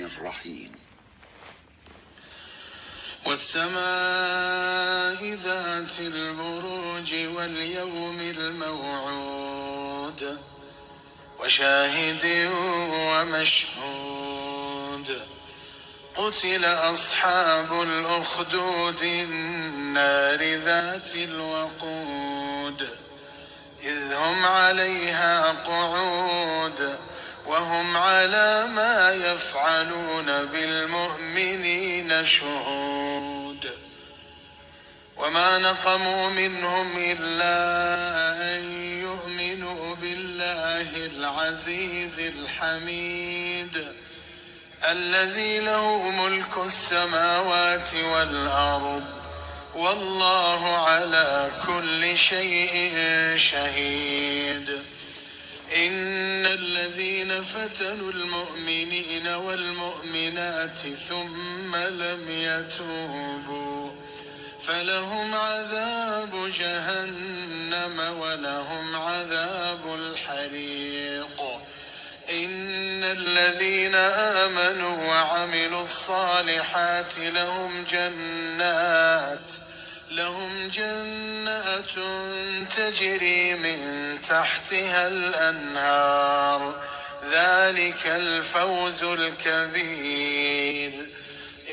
الرحيم والسماء ذات البروج واليوم الموعود وشاهد ومشهود قتل أصحاب الأخدود النار ذات الوقود إذ هم عليها قعود وهم على ما يفعلون بالمؤمنين شهود وما نقموا منهم إلا أن يؤمنوا بالله العزيز الحميد الذي له ملك السماوات والأرض والله على كل شيء شهيد إن الذين فتنوا المؤمنين والمؤمنات ثم لم يتوبوا فلهم عذاب جهنم ولهم عذاب الحريق إن الذين آمنوا وعملوا الصالحات لهم جنات تجري من تحتها الأنهار ذلك الفوز الكبير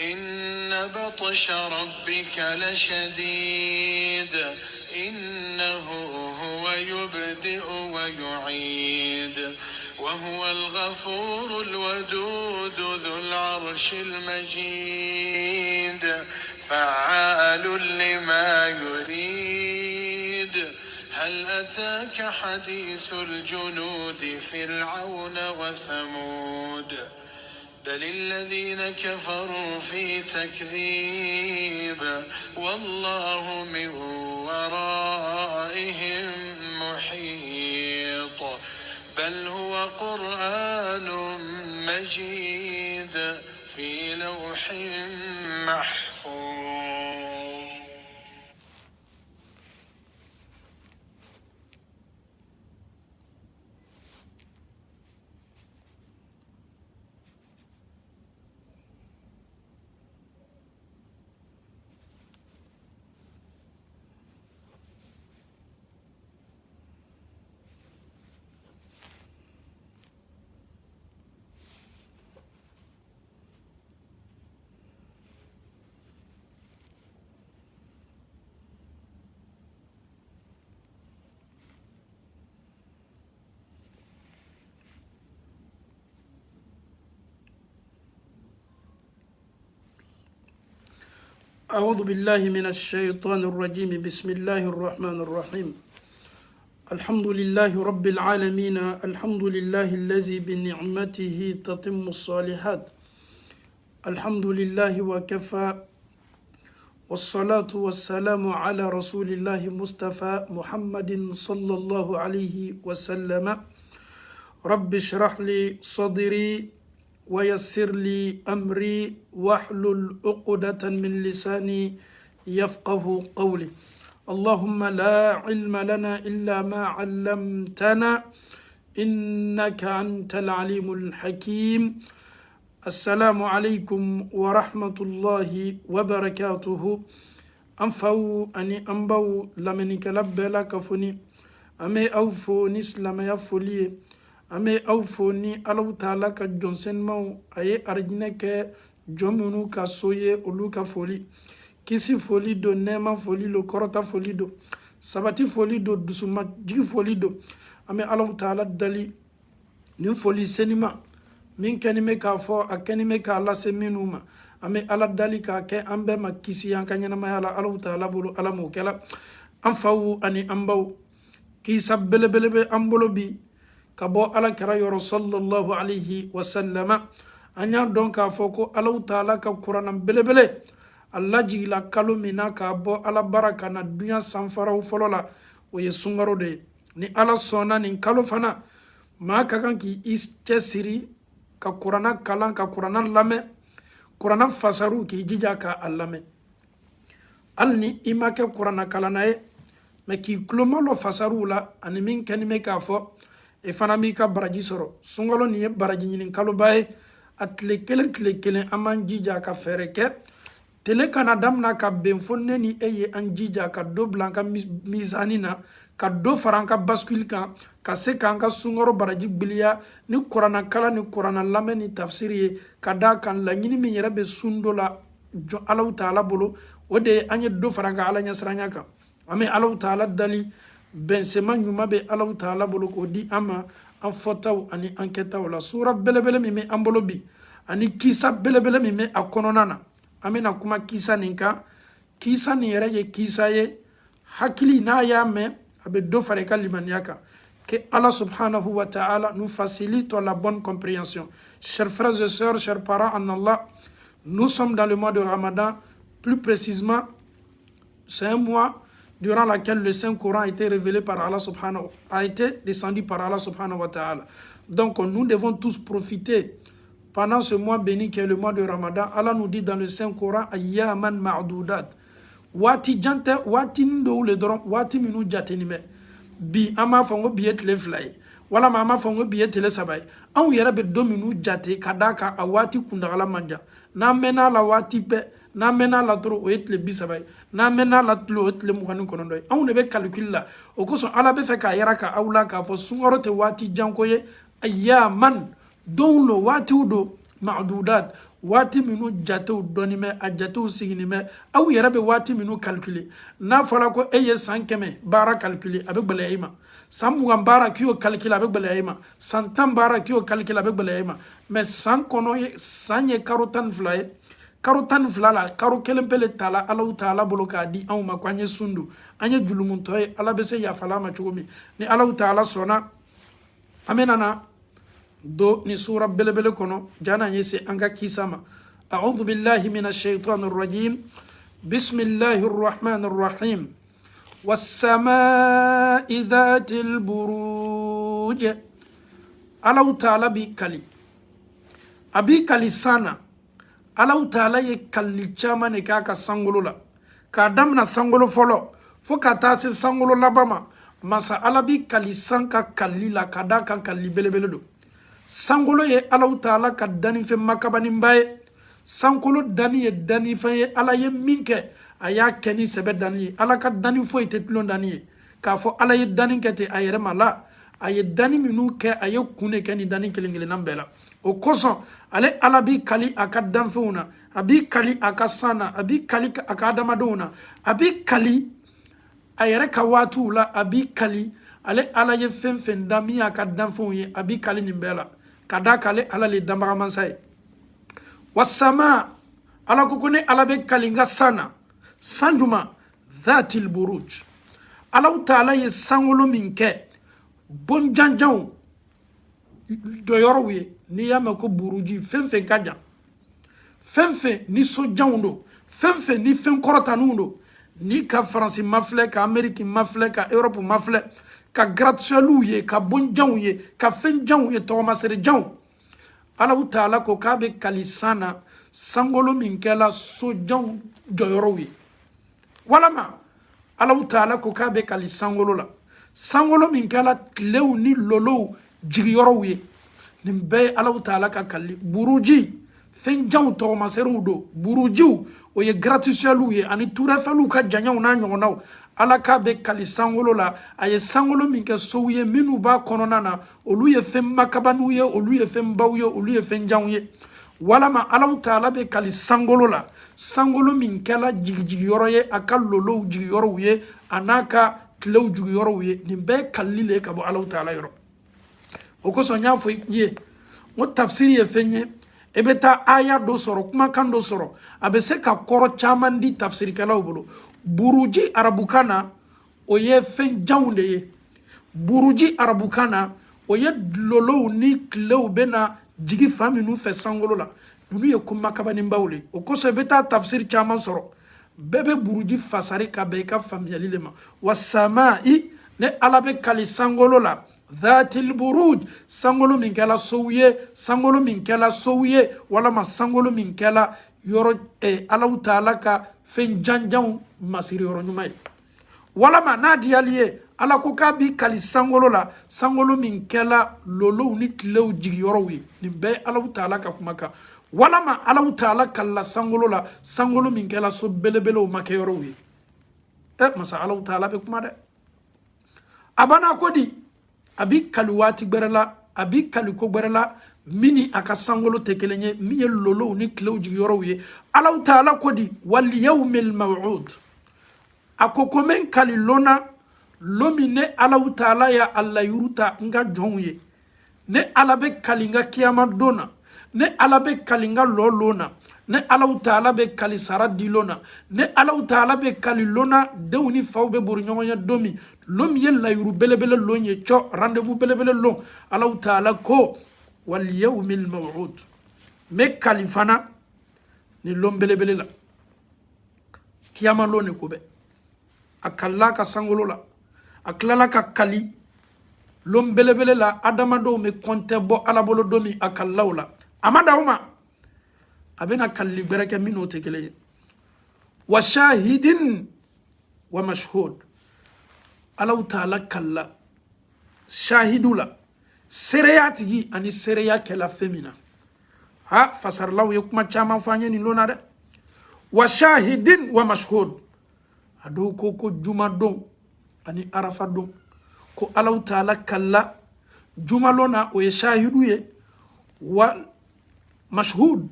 إن بطش ربك لشديد إنه هو يبدئ ويعيد وهو الغفور الودود ذو العرش المجيد فعال لما يريد هل أتاك حديث الجنود فرعون وثمود بل الذين كفروا في تكذيب والله من ورائهم محيط بل هو قرآن مجيد في لوح محفوظ. أعوذ بالله من الشيطان الرجيم بسم الله الرحمن الرحيم الحمد لله رب العالمين الحمد لله الذي بنعمته تتم الصالحات الحمد لله وكفى والصلاة والسلام على رسول الله مصطفى محمد صلى الله عليه وسلم رب اشرح لي صدري ويسر لي أمري واحلل عقدة من لساني يفقه قولي اللهم لا علم لنا إلا ما علمتنا إنك أنت العليم الحكيم السلام عليكم ورحمة الله وبركاته أنفو أني أنبو لمنك لبلا كفني أمي أوفو نسلم يفولي ame aw fo ni alaw taala ka jɔnsɛnmaw a ye arijinɛ kɛ jɔn minnu ka so ye olu ka foli kisi foli do nɛɛma foli do kɔrɔta foli do sabati foli do dusuma jigi foli do ame alaw taala dali nin foli senima min kɛni bɛ k'a fɔ a kɛni bɛ k'a lase minnu ma ame ala dali k'a kɛ an bɛɛ ma kisi an ka ɲɛnamaya la alaw taala bolo ala m'o kɛla an faw ani an baw kisa belebele bɛ an bolo bi kabo ala kira yoro sallallahu alayhi wa sallama anya don ka foko ala taala ka qur'an belebele alla jigila kalo mina ka bo ala baraka na dunya sanfaraw folola o ye sungaro de ni ala sona ni kalo fana ma ka kan ki isiri ka qur'an kalan ka qur'an lame qur'an fasaru ki jija ka allame alni imake qur'an kalanae me ki klomalo fasaru la ani min kanime ka fo e fana mi ka baraji soro sungalo ni baraji nyinin kalo baye a tile kelen an b'an jija ka fɛɛrɛ kɛ tele kana damina ka bɛn fo ne ni e ye an jija ka dɔ bila an ka mizani na ka dɔ fara an ka bascule kan ka se k'an ka sunkɔrɔ baraji gbiliya ni kuranna kala ni kuranna lamɛn ni tafsiri ye ka da kan laɲini min yɛrɛ bɛ sun dɔ la jɔ Alahu Taala bolo o de ye an ye dɔ fara an ka Ala ɲɛsiranya kan an bɛ Alahu Taala dali bɛnsema ɲuman bɛ Alahu Taala bolo k'o di an ma an fɔtaw ani an kɛtaw la sura belebele min bɛ an bolo bi ani kisa belebele min bɛ a kɔnɔna na an bɛna kuma kisa nin kan kisa nin yɛrɛ ye kisa ye hakili n'a y'a mɛn a bɛ dɔ fara i ka limaniya kan que Allah subhanahu wa ta'ala nous facilite la bonne compréhension. Chers frères et sœurs, chers parents en Allah, nous sommes dans le mois de Ramadan, plus précisément c'est un mois durant lequel le Saint-Coran a été révélé par Allah subhanahu a été descendu par Allah subhanahu wa ta'ala. Donc nous devons tous profiter pendant ce mois béni qui est le mois de Ramadan. Allah nous dit dans le Saint-Coran ayyaman ma'dudat. Wati jante wati ndo le doron wati minu jatenime bi ama fongo biye tele fly wala mama fongo biye tele sabay an yere be do minu jate kadaka a wati kundagala manja na mena la wati pe na mena la tro o etle bi sabay na mena la tlo etle mugani konondo an ne be calcul la o ko so ala be fe ka yara ka awla ka fo sungoro te wati janko ye ayyaman don lo wati udo ma'dudat wati minu jatew dɔnimɛ a jatew siginimɛ aw yɛrɛ bɛ wati minu calculer n'a fɔra ko e ye san 100 baara calculer a bɛ gbɛlɛya i ma san 20 baara k'i y'o calculer a bɛ gbɛlɛya i ma san 10 baara k'i y'o calculer a bɛ gbɛlɛya i ma mais san kɔnɔ ye san ye karo 12 ye karo 12 la karo kelen pele tala Alahu Taala bolo k'a di anw ma ko an ye sundu an ye julumuntɔ ye ala bɛ se yafala ma cogo min ni Alahu Taala sɔnna an bɛ nana do ni sura belebele kono jana yese anga kisama a'udhu billahi minash shaitanir rajim bismillahir rahmanir rahim was samaa'i dhatil buruj Alahu Taala bi kali abi kali sana Alahu Taala ye kali chama ne ka sangolo la ka damna sangolo folo fo ka ta se sangolo labama masa alabi kali sanka kali la kada kan kali belebele do sangolo ye Alahu Taala ka dani fe makabani mbaye sankolo dani ye dani fe ala ye minke aya keni sebe dani ala ka dani fo ite tulon dani ka fo ala ye dani kete ayere mala aye dani minu ke aye kune keni dani kelengele nambela o koso ale ala bi kali aka danfeuna abi kali aka sana abi kali aka adamadona abi kali ayere ka watu la abi kali ale ala ye fen dami aka danfeun ye abi kali nimbela kada kale ala le dambara mansay wasama ala kokone ala be kalinga sana sanduma dhatil buruj Alahu Taala ye sangolo minke bon janjan do yorwe ni yama ko buruji fenfe kaja fenfe ni so jawndo fenfe ni fen korotanundo ni ka France mafle ka Amerique mafle ka Europe mafle ka gratte-ciel ye ka bon jaw ye ka fen jaw ye to masere jaw Alahu Taala ko ka be kalisana sangolo minkela so jaw joyoro ye walama Alahu Taala ko ka be kalisangolo la sangolo minkela klew ni lolo jigiyoro ye nimbe Alahu Taala ka kali buruji fen jaw to masere do buruji o ye gratte-ciel ye ani tourefelu ka janyaw na nyonaw ala ka be kali sangolo la aye sangolo minke souye minu ba konona na olu ye fem makabanu ye olu ye fem bawye olu ye fem jawye walama Alahu Taala be kali sangolo la sangolo minke la jigi yoro ye aka lolo jigi yoro ye anaka tlew jigi yoro ye nimbe kalile ka bo Alahu Taala yoro okoso nya fo ye mo tafsiri ye fenye ebeta aya do soro kuma kan do soro abese ka koro chaman di tafsiri kala obolo buruji arabukana oye fen jawnde ye buruji arabukana oye lolo ni klew bena jigi faminu fe sangolo la nunu ye kuma kabani mbawle okoso beta tafsir chaman soro bebe buruji fasari ka be ka famiyali lema wasama'i ne alabe kali sangolo la dhatil buruj sangolo minkela souye wala ma sangolo minkela yoro Alahu Taala ka fen janjan masiri yoro nyumay wala ma nadiyaliye ala ko k'a bi kali sangolo la sangolo min kɛla lolow ni tilew jigiyɔrɔw ye nin bɛɛ Alahu Taala ka kuma kan walama Alahu Taala kalila sangolo la sangolo min kɛla so belebelew ma kɛ yɔrɔw ye masa Alahu Taala bɛ kuma dɛ a banna ko di a bi kali waati gbɛrɛ la a bi kali ko gbɛrɛ la mini a ka sangolo tɛ kelen ye min ye lolow ni tilew jigiyɔrɔw ye Alahu Taala ko di wal yawmil maw'ud a ko men kali lona lomi ne Alahu Taala ya alla yuruta nga jɔnw ye ne ala bɛ kali nga kiyama dona ne ala bɛ kali nga lona ne Alahu Taala bɛ kali sara di lona ne Alahu Taala bɛ kali lona denw ni faw bɛ bori ɲɔgɔn ye don min lomi ye layuru belebele lon ye cɔ rendez-vous belebele lon Alahu Taala ko wal yawmil maw'ud me kali fana ni lon belebele la kiyama lon ne ko bɛ a kalila ka sangolo la a tilala ka kali lon belebele la adamadenw bɛ kɔntɛ bɔ ala bolo don min a kalilaw la a ma d'aw ma a bɛna kalili gbɛrɛ kɛ min n'o tɛ kelen ye wa shahidin wa mashhud Alahu Taala kalila shahidu la seereya tigi ani seereya kɛla fɛn min na ha fasarilaw ye kuma caman fɔ an ye nin don na dɛ wa shahidin wa mashhud a dɔw ko juma don ani arafa don ko Alahu Taala kalila juma lon na o ye shahidu ye wa mashhud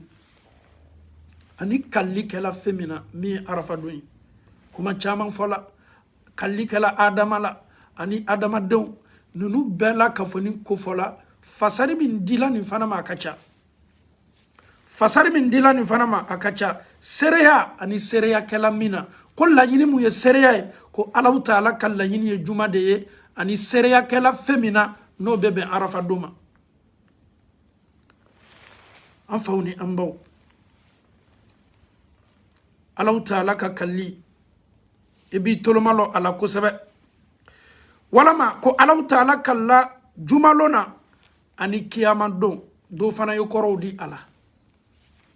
ani kalli kɛla fɛn min na min ye arafa don ye kuma caman fɔla kalli kɛla adama la ani adamadenw ninnu bɛɛ la kafoni kofɔla fasari min dila nin fana ma a ka ca fasari min dila nin fana ma a ka ca seereya ani seereya kɛla min na ko laɲini mun ye seereya ye ko Alahu Taala ka laɲini ye juma de ye ani seereya kɛla fɛn min na n'o bɛ bɛn arafa don ma an faw ni an baw Alahu Taala ka kalli i b'i toloma lɔ a la kosɛbɛ walama ko Alahu Taala kalila juma lon na ani kiyama don dɔ fana ye kɔrɔw di a la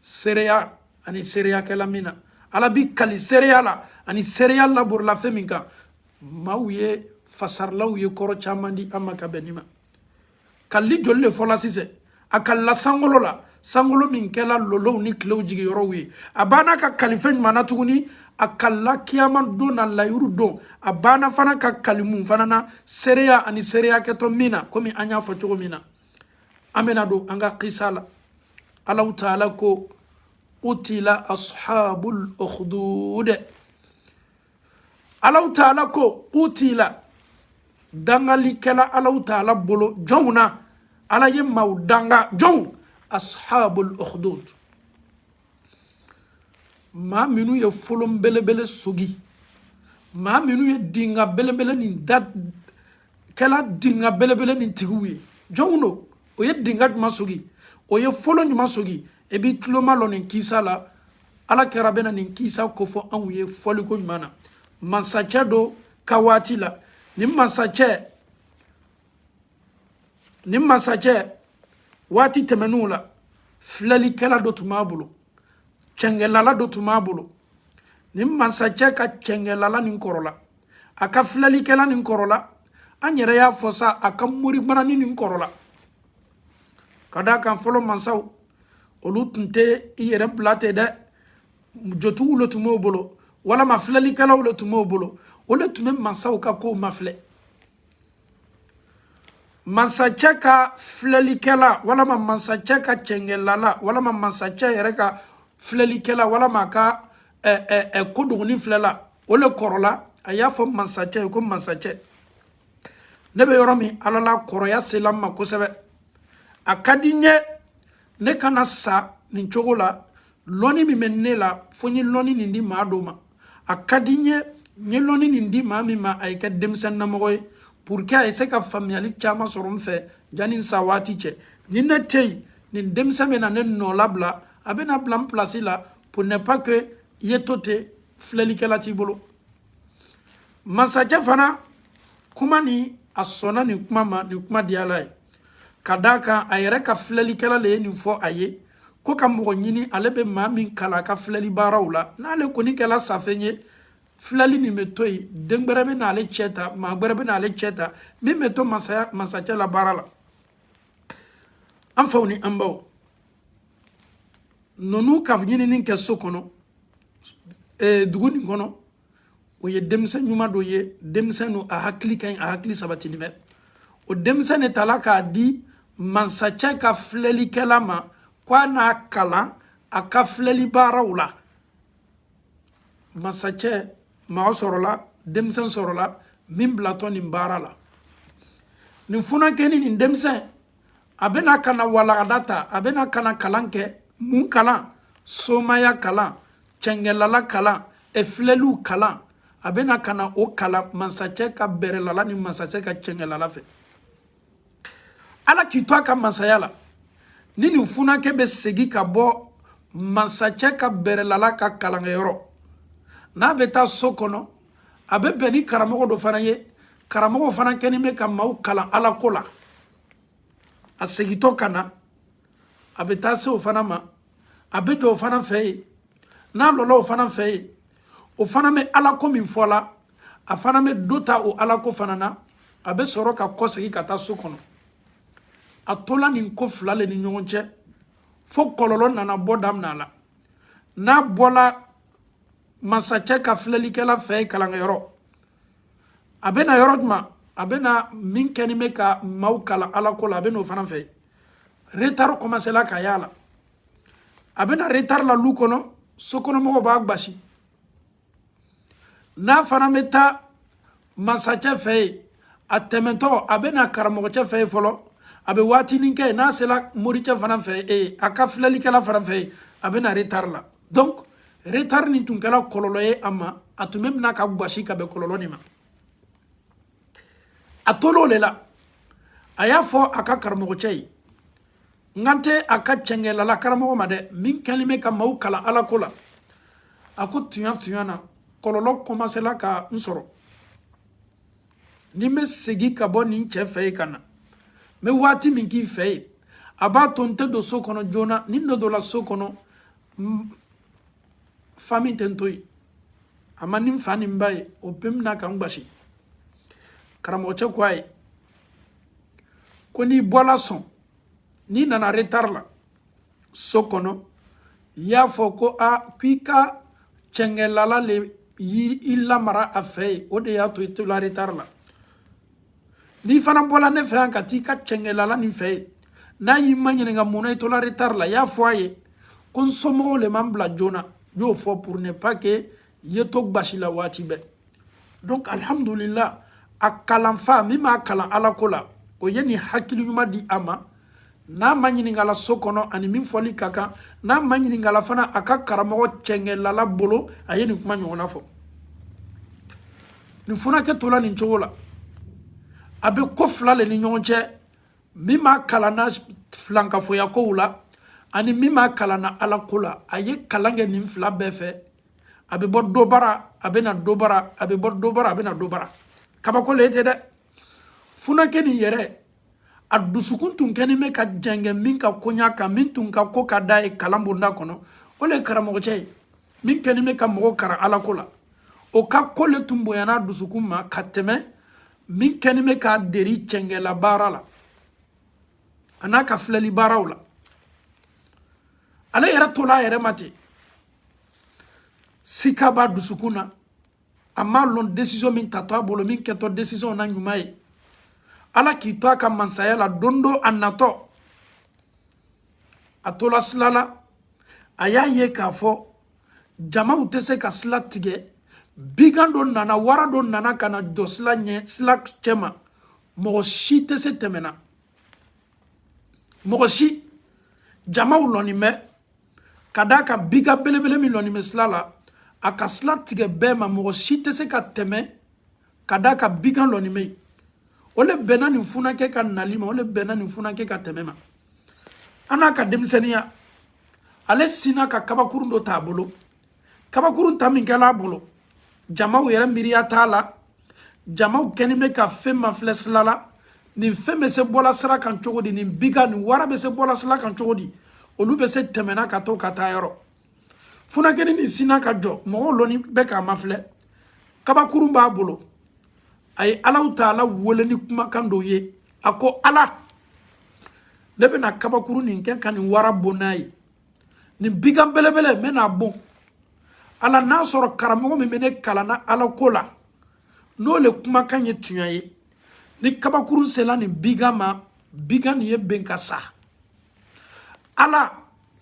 seereya ani seereya kɛla min na ala bi kali seereya la ani seereya laborila fɛn min kan maaw ye fasarilaw ye kɔrɔ caman di an ma ka bɛn nin ma kalili joli le fɔla sisan a kalila sangolo la sangolo min kɛla lolow ni tilew jigiyɔrɔw ye a banna ka kali fɛn ɲuman na tuguni a kalila kiyama don na layuru don a banna fana ka kali mun fana na seereya ani seereya kɛtɔ min na komi an y'a fɔ cogo min na an bɛna don an ka kisa la Alahu Taala ko utila ashabul ukhdud Alahu Taala ko utila dangali kɛla Alahu Taala bolo jɔnw na ala ye maaw danga jɔnw ashabul ukhdud maa minnu ye folon belebele sogi maa minnu ye dinga belebele nin da kɛla dinga belebele nin tigiw ye jɔnw no o ye dinga juma sogi o ye folon juma sogi e bi tuloma lɔ nin kisa la ala kɛra bɛna nin kisa kofɔ anw ye fɔliko ɲuman na mansacɛ do ka waati la nin mansacɛ waati tɛmɛnenw la filɛlikɛla dɔ tun b'a bolo cɛngɛlala dɔ tun b'a bolo nin mansacɛ ka cɛngɛlala nin kɔrɔla a ka filɛlikɛla nin kɔrɔla an yɛrɛ y'a fɔ sa a ka moribarani nin kɔrɔla ka d'a kan fɔlɔ mansaw olu tun tɛ i yɛrɛ bila ten dɛ jotigiw le tun b'o bolo walama filɛlikɛlaw le tun b'o bolo o le tun bɛ mansaw ka kow mafilɛ mansacɛ ka filɛlikɛla walama mansacɛ ka cɛngɛlala walama mansacɛ yɛrɛ ka filɛlikɛla walama a ka kodogoni filɛla o le kɔrɔla a y'a fɔ mansacɛ ye ko mansacɛ ne bɛ yɔrɔ min ala la kɔrɔya sela n ma kosɛbɛ a ka di n ye ne kana sa nin cogo la lɔnni min bɛ ne la fo n ye lɔnni nin di maa dɔw ma a ka di n ye lɔnni nin di maa min ma a ye kɛ denmisɛnnin namɔgɔ ye pour que a ye se ka faamuyali caman sɔrɔ n fɛ yanni n sa waati cɛ ni ne tɛ yen nin denmisɛn bɛ na ne nɔ labila a bɛ na bila n place la pour ne pas que i ye to ten filɛlikɛla t'i bolo mansacɛ fana kuma ni a sɔnna nin kuma ma nin kuma di ala ye ka d'a kan a yɛrɛ ka filɛlikɛla le ye nin fɔ a ye ko ka mɔgɔ ɲini ale bɛ maa min kalan a ka filɛli baaraw la n'ale kɔni kɛla safɛn ye filali ni metoi dengbere na ale cheta ma gbere na ale cheta mi meto masaya la barala am fawni ambaw nonu ka nyini nin ke sokono duguni kono o ye demsen nyuma do ye demsen no a hakli kan a hakli sabati ni me o demsen talaka di mansacha ka fleli kelama kwa na kala aka fleli barawla mansacha ma sorola demsen sorola min blaton in barala ni funa keni ni demsen abena kana wala data abena kana kalanke mun kala somaya kala chengelala kala eflelu kala abena kana o kala mansache ka berelala ni mansache ka chengelala fe ala kitwa ka mansayala nini funa ke be segi ka bo mansache ka berelala ka kalanga yoro na beta sokono abe beni karamogo do fana ye karamogo fana keni me ka mau kala ala kola asegito kana abeta se o fana ma abeto o fana fe na lolo o fana fe o fana me ala ko min fola a fana me dota o ala ko fana na abe soro ka kosegi ka ta sokono atola ni ko flale ni nyonche fo kololo nana bodam nala na bola masache ka fleli kala fe kala ngero abena yorodma abena min keni me ka maukala ala ko la abeno fana fe retard commencer la ka yala abena retard la lukono sokono mo ba gbashi na fana meta masache fe atemento abena karamo che fe folo abe wati ninke na sela moricha fana fe aka fleli kala fana fe abena retard la donc retard ni tunkala kololoye ama atumem na ka gbashi ka be kololo ni ma atolo lela aya fo aka karamo che ngante aka chengela la karamo ma de min kalime ka mau kala ala kola ako tuyana kololo commencer la ka nsoro ni me segi ka bo ni che fe kana me wati min ki fe aba tonte do sokono jona ni no do la sokono famille tentoi amani fani mbaye o pemna ka ngbashi karamo che kwai koni bola son ni nana retard la sokono ya foko a kwika chengelala le illa mara afei o de ya to la retard la ni fana bola ne fe anka ti ka chengelala ni fe na yimanye nga mona to la retard la ya foye konsomo le mambla jona yo fo pour ne pas que yetok bashila wati be donc alhamdulillah akalan fa mi ma kalan ala kola o yeni hakili nyuma di ama na manyini ngala sokono ani min foli kaka na manyini ngala fana aka karamo chengela la bolo ayeni kuma nyona fo ni funa ke tola ni chola abe ko flale ni nyonche mi ma kala na flanka fo ya ko ula ani mi ma kala na ala kola aye kalange ni fla befe abe bo dobara abe na dobara abe bo dobara abe na dobara kaba ko lete de funa ke ni yere adusukun tun keni me ka jenge min ka konya ka min tun ka ko ka dai kalambo nda kono ole karamo che min keni me ka mo kara ala kola o ka kole tumbo yana dusukun ma kateme min keni me ka deri chenge la barala anaka fleli barawla ala yara tola yara mate sika ba dusukuna amma lon decision min tatwa bolo min keto decision na nyumaye ala ki to aka mansaya la dondo anato atola slala aya ye ka fo jama utese ka slatige bigando nana warado nana kana josla nye slak chema moshi tese temena moshi jama uloni me kadaka biga belebele mi loni me slala aka slatige bema moshi tese ka teme kadaka biga loni me ole bena ni funa ke ka nalima ole bena ni funa ke ka temema ana ka demsenia ale sina ka kabakurun do tabolo kabakurun tamin kala bolo jamau yere miriya tala jamau kenime ka fema fleslala ni feme se bola sra kan chogodi ni biga ni wara be se bola sra kan chogodi olu be se temena ka to ka tayoro funa ke ni sina ka jo mo loni be ka mafle kabakurun b'a bolo a ye Alahu Taala wele ni kumakan dɔ ye a ko Ala ne bɛna kabakurun nin kɛ ka nin wara bon n'a ye nin bigan belebele n bɛna bon Ala n'a sɔrɔ karamɔgɔ min bɛ ne kalanna Ala ko la n'o le kumakan ye tiɲɛ ye ni kabakurun sela nin bigan ma bigan nin ye ben ka sa Ala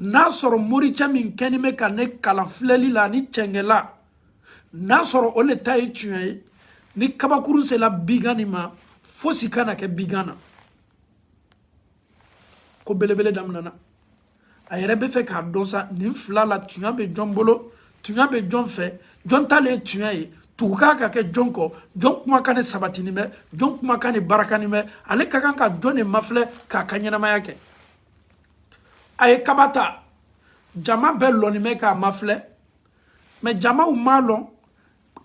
n'a sɔrɔ moricɛ min kɛni bɛ ka ne kalan filɛli la ni cɛngɛla n'a sɔrɔ o le ta ye tiɲɛ ye ni kabakurun sela bigan nin ma fosi kana kɛ bigan na ko belebele daminana a yɛrɛ bɛ fɛ k'a dɔn sa nin fila la tiɲɛ bɛ jɔn bolo tiɲɛ bɛ jɔn fɛ jɔn ta le ye tiɲɛ ye tuguka ka kɛ jɔn kɔ jɔn kumakan ni sabatini bɛ jɔn kumakan ni barakani bɛ ale ka kan ka jɔn de mafilɛ k'a ka ɲɛnamaya kɛ a ye kaba ta jama bɛɛ lɔnni bɛ k'a mafilɛ mɛ jamaw m'a lɔn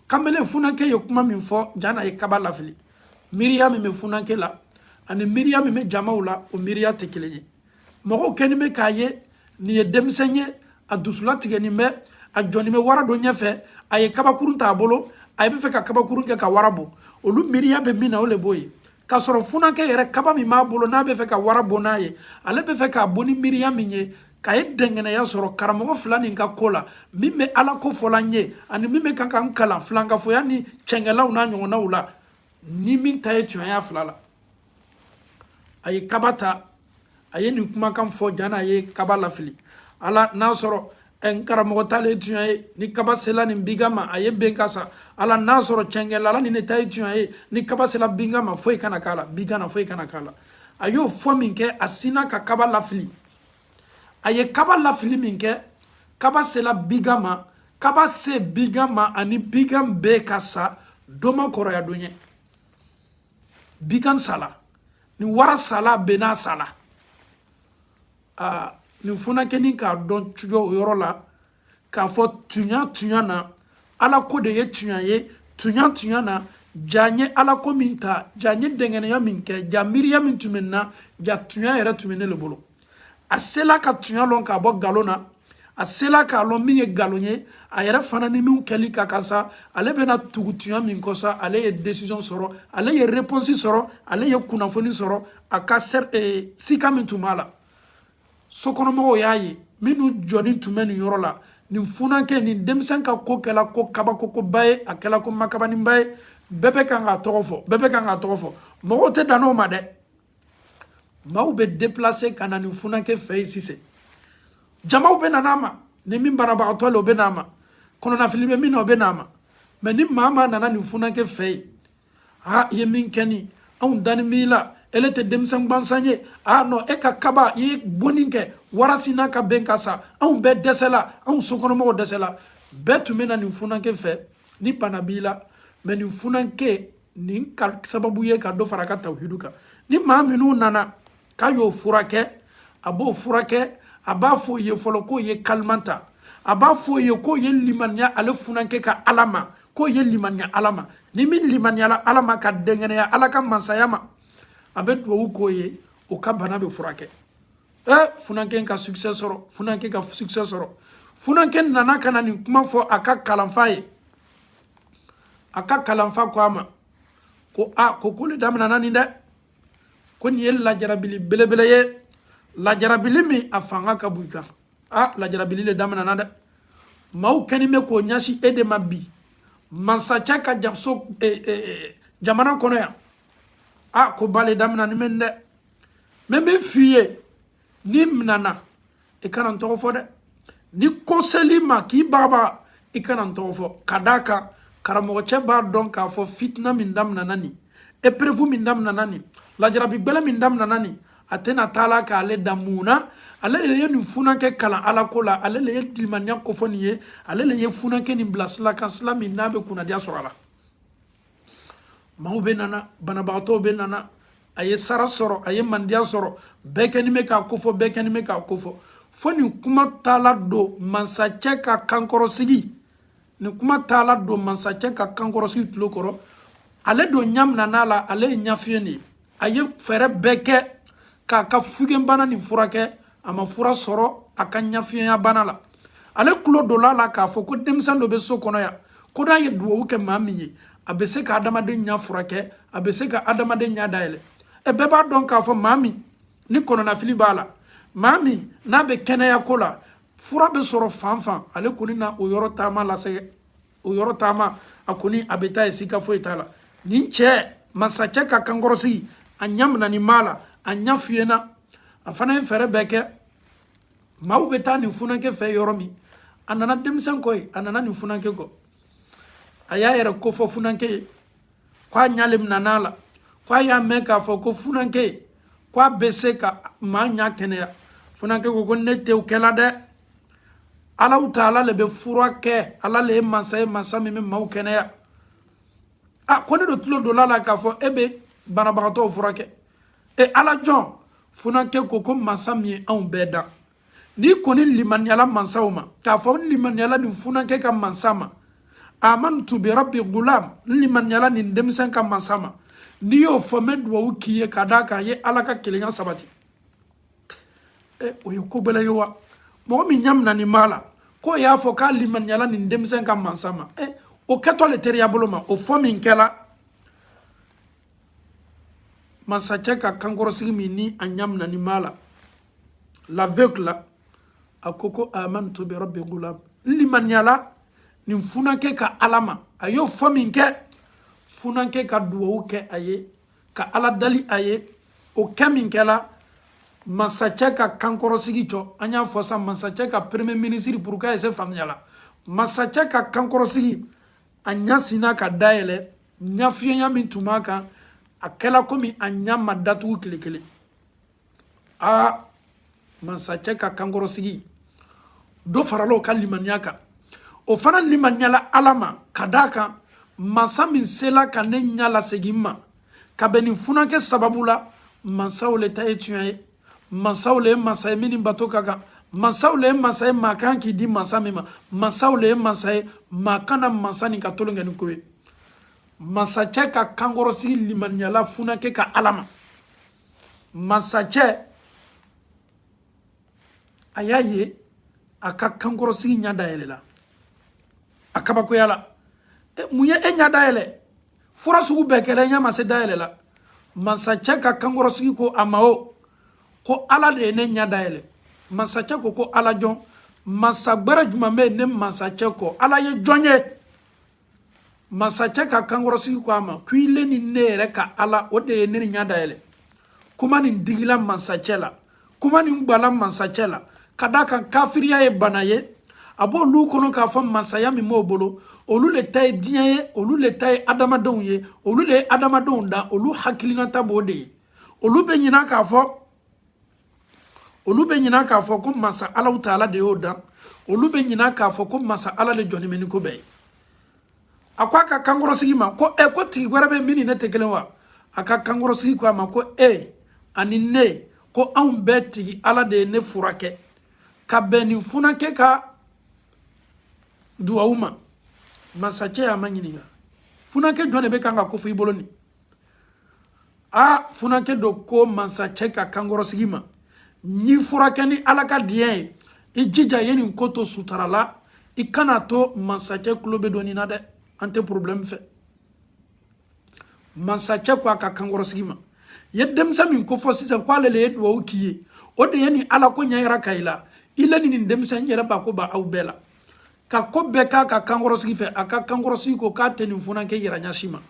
kamalen funakɛ ye kuma min fɔ jana ye kaba lafili miiriya min bɛ funakɛ la ani miiriya min bɛ jamaw la o miiriya tɛ kelen ye mɔgɔw kɛni bɛ k'a ye nin ye denmisɛn ye a dusulatigɛnin bɛ a jɔnni bɛ wara dɔ ɲɛfɛ a ye kabakurun t'a bolo a bɛ fɛ ka kabakurun kɛ ka wara bɔ olu miiriya bɛ min na o le b'o ye k'a sɔrɔ funakɛ yɛrɛ kaba min b'a bolo n'a bɛ fɛ ka wara bɔ n'a ye ale bɛ fɛ k'a bɔ ni miiriya min ye k'a ye dɛngɛnɛya sɔrɔ karamɔgɔ fila nin ka ko la min bɛ Ala ko fɔla n ye ani min bɛ kan ka n kalan filankafoya ni cɛngɛlaw n'a ɲɔgɔnnaw la ni min ta ye tiɲɛya fila la a ye kaba ta a ye nin kumakan fɔ jana a ye kaba lafili Ala n'a sɔrɔ n karamɔgɔ t'ale ye tiɲɛ ye ni kaba sela nin bigan ma a ye ben ka sa Ala n'a sɔrɔ cɛngɛla Ala ni ne ta ye tiɲɛ ye ni kaba sela bigan ma foyi kana k'a la bigan na foyi kana k'a la a y'o fɔ min kɛ a sinna ka kaba lafili a ye kaba lafili min kɛ kaba sela bigan ma kaba se bigan ma ani bigan bɛɛ ka sa dɔ ma kɔrɔya dɔ ɲɛ bigan sala ni wara sala bɛɛ n'a sala nin funakɛnin k'a dɔn cogo o yɔrɔ la k'a fɔ tuɲa na Ala ko de ye tiɲɛ ye tuɲa na ja n ye Ala ko min ta ja n ye dɛngɛnɛya min kɛ ja miiriya min tun bɛ n na ja tuɲa yɛrɛ tun bɛ ne le bolo a sela ka tuɲa lɔn k'a bɔ nkalon na a sela k'a lɔn min ye nkalon ye a yɛrɛ fana ni min kɛli ka kan sa ale bɛna tugu tuɲa min kɔ sa ale ye décision sɔrɔ ale ye réponse sɔrɔ ale ye kunnafoni sɔrɔ a ka sika min tun b'a la sokɔnɔmɔgɔw y'a ye minnu jɔni tun bɛ nin yɔrɔ la nin funankɛ nin denmisɛn ka ko kɛla ko kabakokoba ye a kɛla ko makabaninba ye bɛɛ bɛ kan k'a tɔgɔ fɔ mɔgɔw tɛ dan n'o ma dɛ maaw bɛ déplacer ka na nin funankɛ fɛ yen sisan jamaw bɛ na n'a ma ni min banabagatɔ le o bɛ n'a ma kɔnɔnafili bɛ min na o bɛ n'a ma mɛ ni maa nana nin funankɛ fɛ yen i ye min kɛ nin anw dani b'i la ele tɛ denmisɛn gansan ye non e ka kaba i ye bonni kɛ warasi n'a ka bɛn ka sa anw bɛɛ dɛsɛla anw sokɔnɔmɔgɔw dɛsɛla bɛɛ tun bɛ na nin funankɛ fɛ ni bana b'i la mɛ nin funankɛ nin ka sababu ye ka dɔ fara a ka tawhidu kan ni maa minnu nana k'a y'o furakɛ a b'o furakɛ a b'a fɔ ye fɔlɔ k'o ye kalima ta a b'a fɔ ye k'o ye limaniya ale funankɛ ka Ala ma k'o ye limaniya Ala ma ni min limaniyala Ala ma ka dɛngɛnɛya Ala ka mansaya ma a bɛ duwawu k'o ye o ka bana bɛ furakɛ funankɛ ka succès sɔrɔ funankɛ nana ka na nin kuma fɔ a ka kalanfa ye a ka kalanfa ko a ma ko ko le daminana nin dɛ ko nin ye lajarabili belebele ye lajarabili min a fanga ka bon i kan lajarabili le daminana dɛ maaw kɛni bɛ k'o ɲɛsin e de ma bi mansacɛ ka jamana kɔnɔ yan ko bale daminani mɛ dɛ mɛ n bɛ f'i ye n'i minɛna i kana n tɔgɔ fɔ dɛ ni ko seli ma k'i bagabaga i kana n tɔgɔ fɔ ka d'a kan karamɔgɔcɛ b'a dɔn k'a fɔ fitina min daminana nin épreuve min daminana nin lajarabi gbɛlɛ min daminana nin a tɛna taa la k'ale da mun na ale le ye nin funankɛ kalan Ala ko la ale le ye limaniya kofɔ nin ye ale le ye funankɛ nin bila sila kan sila min n'a bɛ kunnadiya sɔrɔ a la maaw bɛ nana banabagatɔw bɛ nana a ye sara sɔrɔ a ye mandiya sɔrɔ bɛɛ kɛni bɛ k'a kofɔ fo nin kuma taala don mansacɛ ka kankɔrɔsigi nin kuma taala don mansacɛ ka kankɔrɔsigi tulo kɔrɔ ale don ɲaminana la ale ye ɲafiɲɛ de ye a ye fɛɛrɛ bɛɛ kɛ k'a ka fugenbana nin furakɛ a ma fura sɔrɔ a ka ɲafiɲɛya bana la ale tulo donna la k'a fɔ ko denmisɛn dɔ bɛ so kɔnɔ yan koda ye duwawu ke maa min ye a bɛ se ka adamaden ɲa furakɛ a bɛ se ka adamaden ɲa dayɛlɛ bɛɛ b'a dɔn k'a fɔ maa min ni kɔnɔnafili b'a la maa min n'a bɛ kɛnɛya ko la fura bɛ sɔrɔ fan fan ale kɔni na o yɔrɔ taama lase o yɔrɔ taama a kɔni a bɛ taa ye sika foyi t'a la nin cɛ masacɛ ka kankɔrɔsigi a ɲa mina nin maa la a ɲa fiyena a fana ye fɛɛrɛ bɛɛ kɛ maaw bɛ taa nin funankɛ fɛ yɔrɔ min a nana denmisɛn kɔ ye a nana nin funankɛ kɔ a y'a yɛrɛ kofɔ funankɛ ye k'a ɲale mina n'a la k'a y'a mɛn k'a fɔ ko funankɛ ye k'a bɛ se ka maa ɲa kɛnɛya funankɛ ko ne tɛ o kɛla dɛ Allahu Taala le bɛ fura kɛ ala le ye masa ye masa min bɛ maaw kɛnɛya ko ne do tulo donna la k'a fɔ e bɛ banabagatɔw furakɛ ala jɔn funankɛ ko masa min ye anw bɛɛ da ni kɔni limaniyala mansaw ma k'a fɔ limaniyala nin funankɛ ka mansa ma amantu bi rabbi gulam limaniyala nin denmisɛn ka mansa ma n'i y'o fɔ n bɛ duwawu k'i ye ka d'a kan a ye ala ka kelenya sabati o ye ko gɛlɛn ye wa mɔgɔ min ɲamina nin maa la k'o y'a fɔ k'a limaniyala nin denmisɛn ka mansa ma o kɛtɔ le teriya bolo ma o fɔ min kɛla mansacɛ ka kankɔrɔsigi min ni a ɲamina nin maa la l'aveugle a ko amantu bi rabbi gulam limaniyala nin funankɛ ka ala ma a y'o fɔ min kɛ funankɛ ka duwawu kɛ a ye ka ala dali a ye o kɛ min kɛla mansacɛ ka kankɔrɔsigi cɔ an y'a fɔ sa mansacɛ ka premier ministre pour k'a ye se faamuyala mansacɛ ka kankɔrɔsigi a ɲa sina ka dayɛlɛ ɲafiyɛnya min tun b'a kan a kɛla komi a ɲa ma datugu tile kelen mansacɛ ka kankɔrɔsigi dɔ farala o ka limaniya kan o fana limaniyala ala ma ka d'a kan mansa min sela ka ne ɲa lasegin ma ka bɛn nin funankɛ sababu la mansaw le ta ye tiɲɛ ye mansaw le ye mansa ye min ni bato ka kan mansaw le ye mansa ye maa kan k'i di mansa min ma mansaw le ye mansa ye maa kana mansa nin ka tolon kɛ ni ko ye mansacɛ ka kankɔrɔsigi limaniyala funankɛ ka ala ma mansacɛ a y'a ye a ka kankɔrɔsigi ɲa dayɛlɛla a kabakoyala mun ye e ɲa dayɛlɛ fura sugu bɛɛ kɛla ɲa ma se dayɛlɛ la mansacɛ ka kankɔrɔsigi ko a ma o ko ala de ye ne ɲa dayɛlɛ mansacɛ ko ala jɔn mansa gbɛrɛ jumɛn bɛ ne mansacɛ kɔ ala ye jɔn ye mansacɛ ka kankɔrɔsigi ko a ma k'i le ni ne yɛrɛ ka ala o de ye ne ɲa dayɛlɛ kuma nin digila mansacɛ la kuma nin gbala mansacɛ la ka d'a kan kafiriya ye bana ye a b'olu kɔnɔ k'a fɔ mansaya min b'o bolo olu le ta ye diɲɛ ye olu le ta ye adamadenw ye olu le ye adamadenw da olu hakilinata b'o de ye olu bɛ ɲina k'a fɔ ko mansa Allahu Taala de y'o dan olu bɛ ɲina k'a fɔ ko mansa ala de jɔnnen bɛ ni ko bɛɛ ye a ko a ka kankɔrɔsigi ma ko ko tigi wɛrɛ bɛ min ni ne tɛ kelen wa a ka kankɔrɔsigi ko a ma ko ani ne ko anw bɛɛ tigi ala de ye ne furakɛ ka bɛn nin funankɛ ka duwawu ma mansacɛ y'a ma ɲininka funankɛ jɔn de bɛ kan ka ko fɔ i bolo nin funankɛ dɔ ko mansacɛ ka kankɔrɔsigi ma n'i furakɛ ni ala ka diɲɛ ye i jija ye nin ko to sutara la i kana to mansacɛ tulo bɛ don nin na dɛ an tɛ problème fɛ mansacɛ ko a ka kankɔrɔsigi ma ye denmisɛn min ko fɔ sisan ko ale le ye duwawu k'i ye o de ye nin ala ko ɲɛ yira ka i la i la nin denmisɛn yɛrɛ b'a ko ba aw bɛɛ la ka ko bɛɛ k'a ka kankɔrɔsigi fɛ a ka kankɔrɔsigi ko k'a tɛ nin funankɛ yira ɲasi ma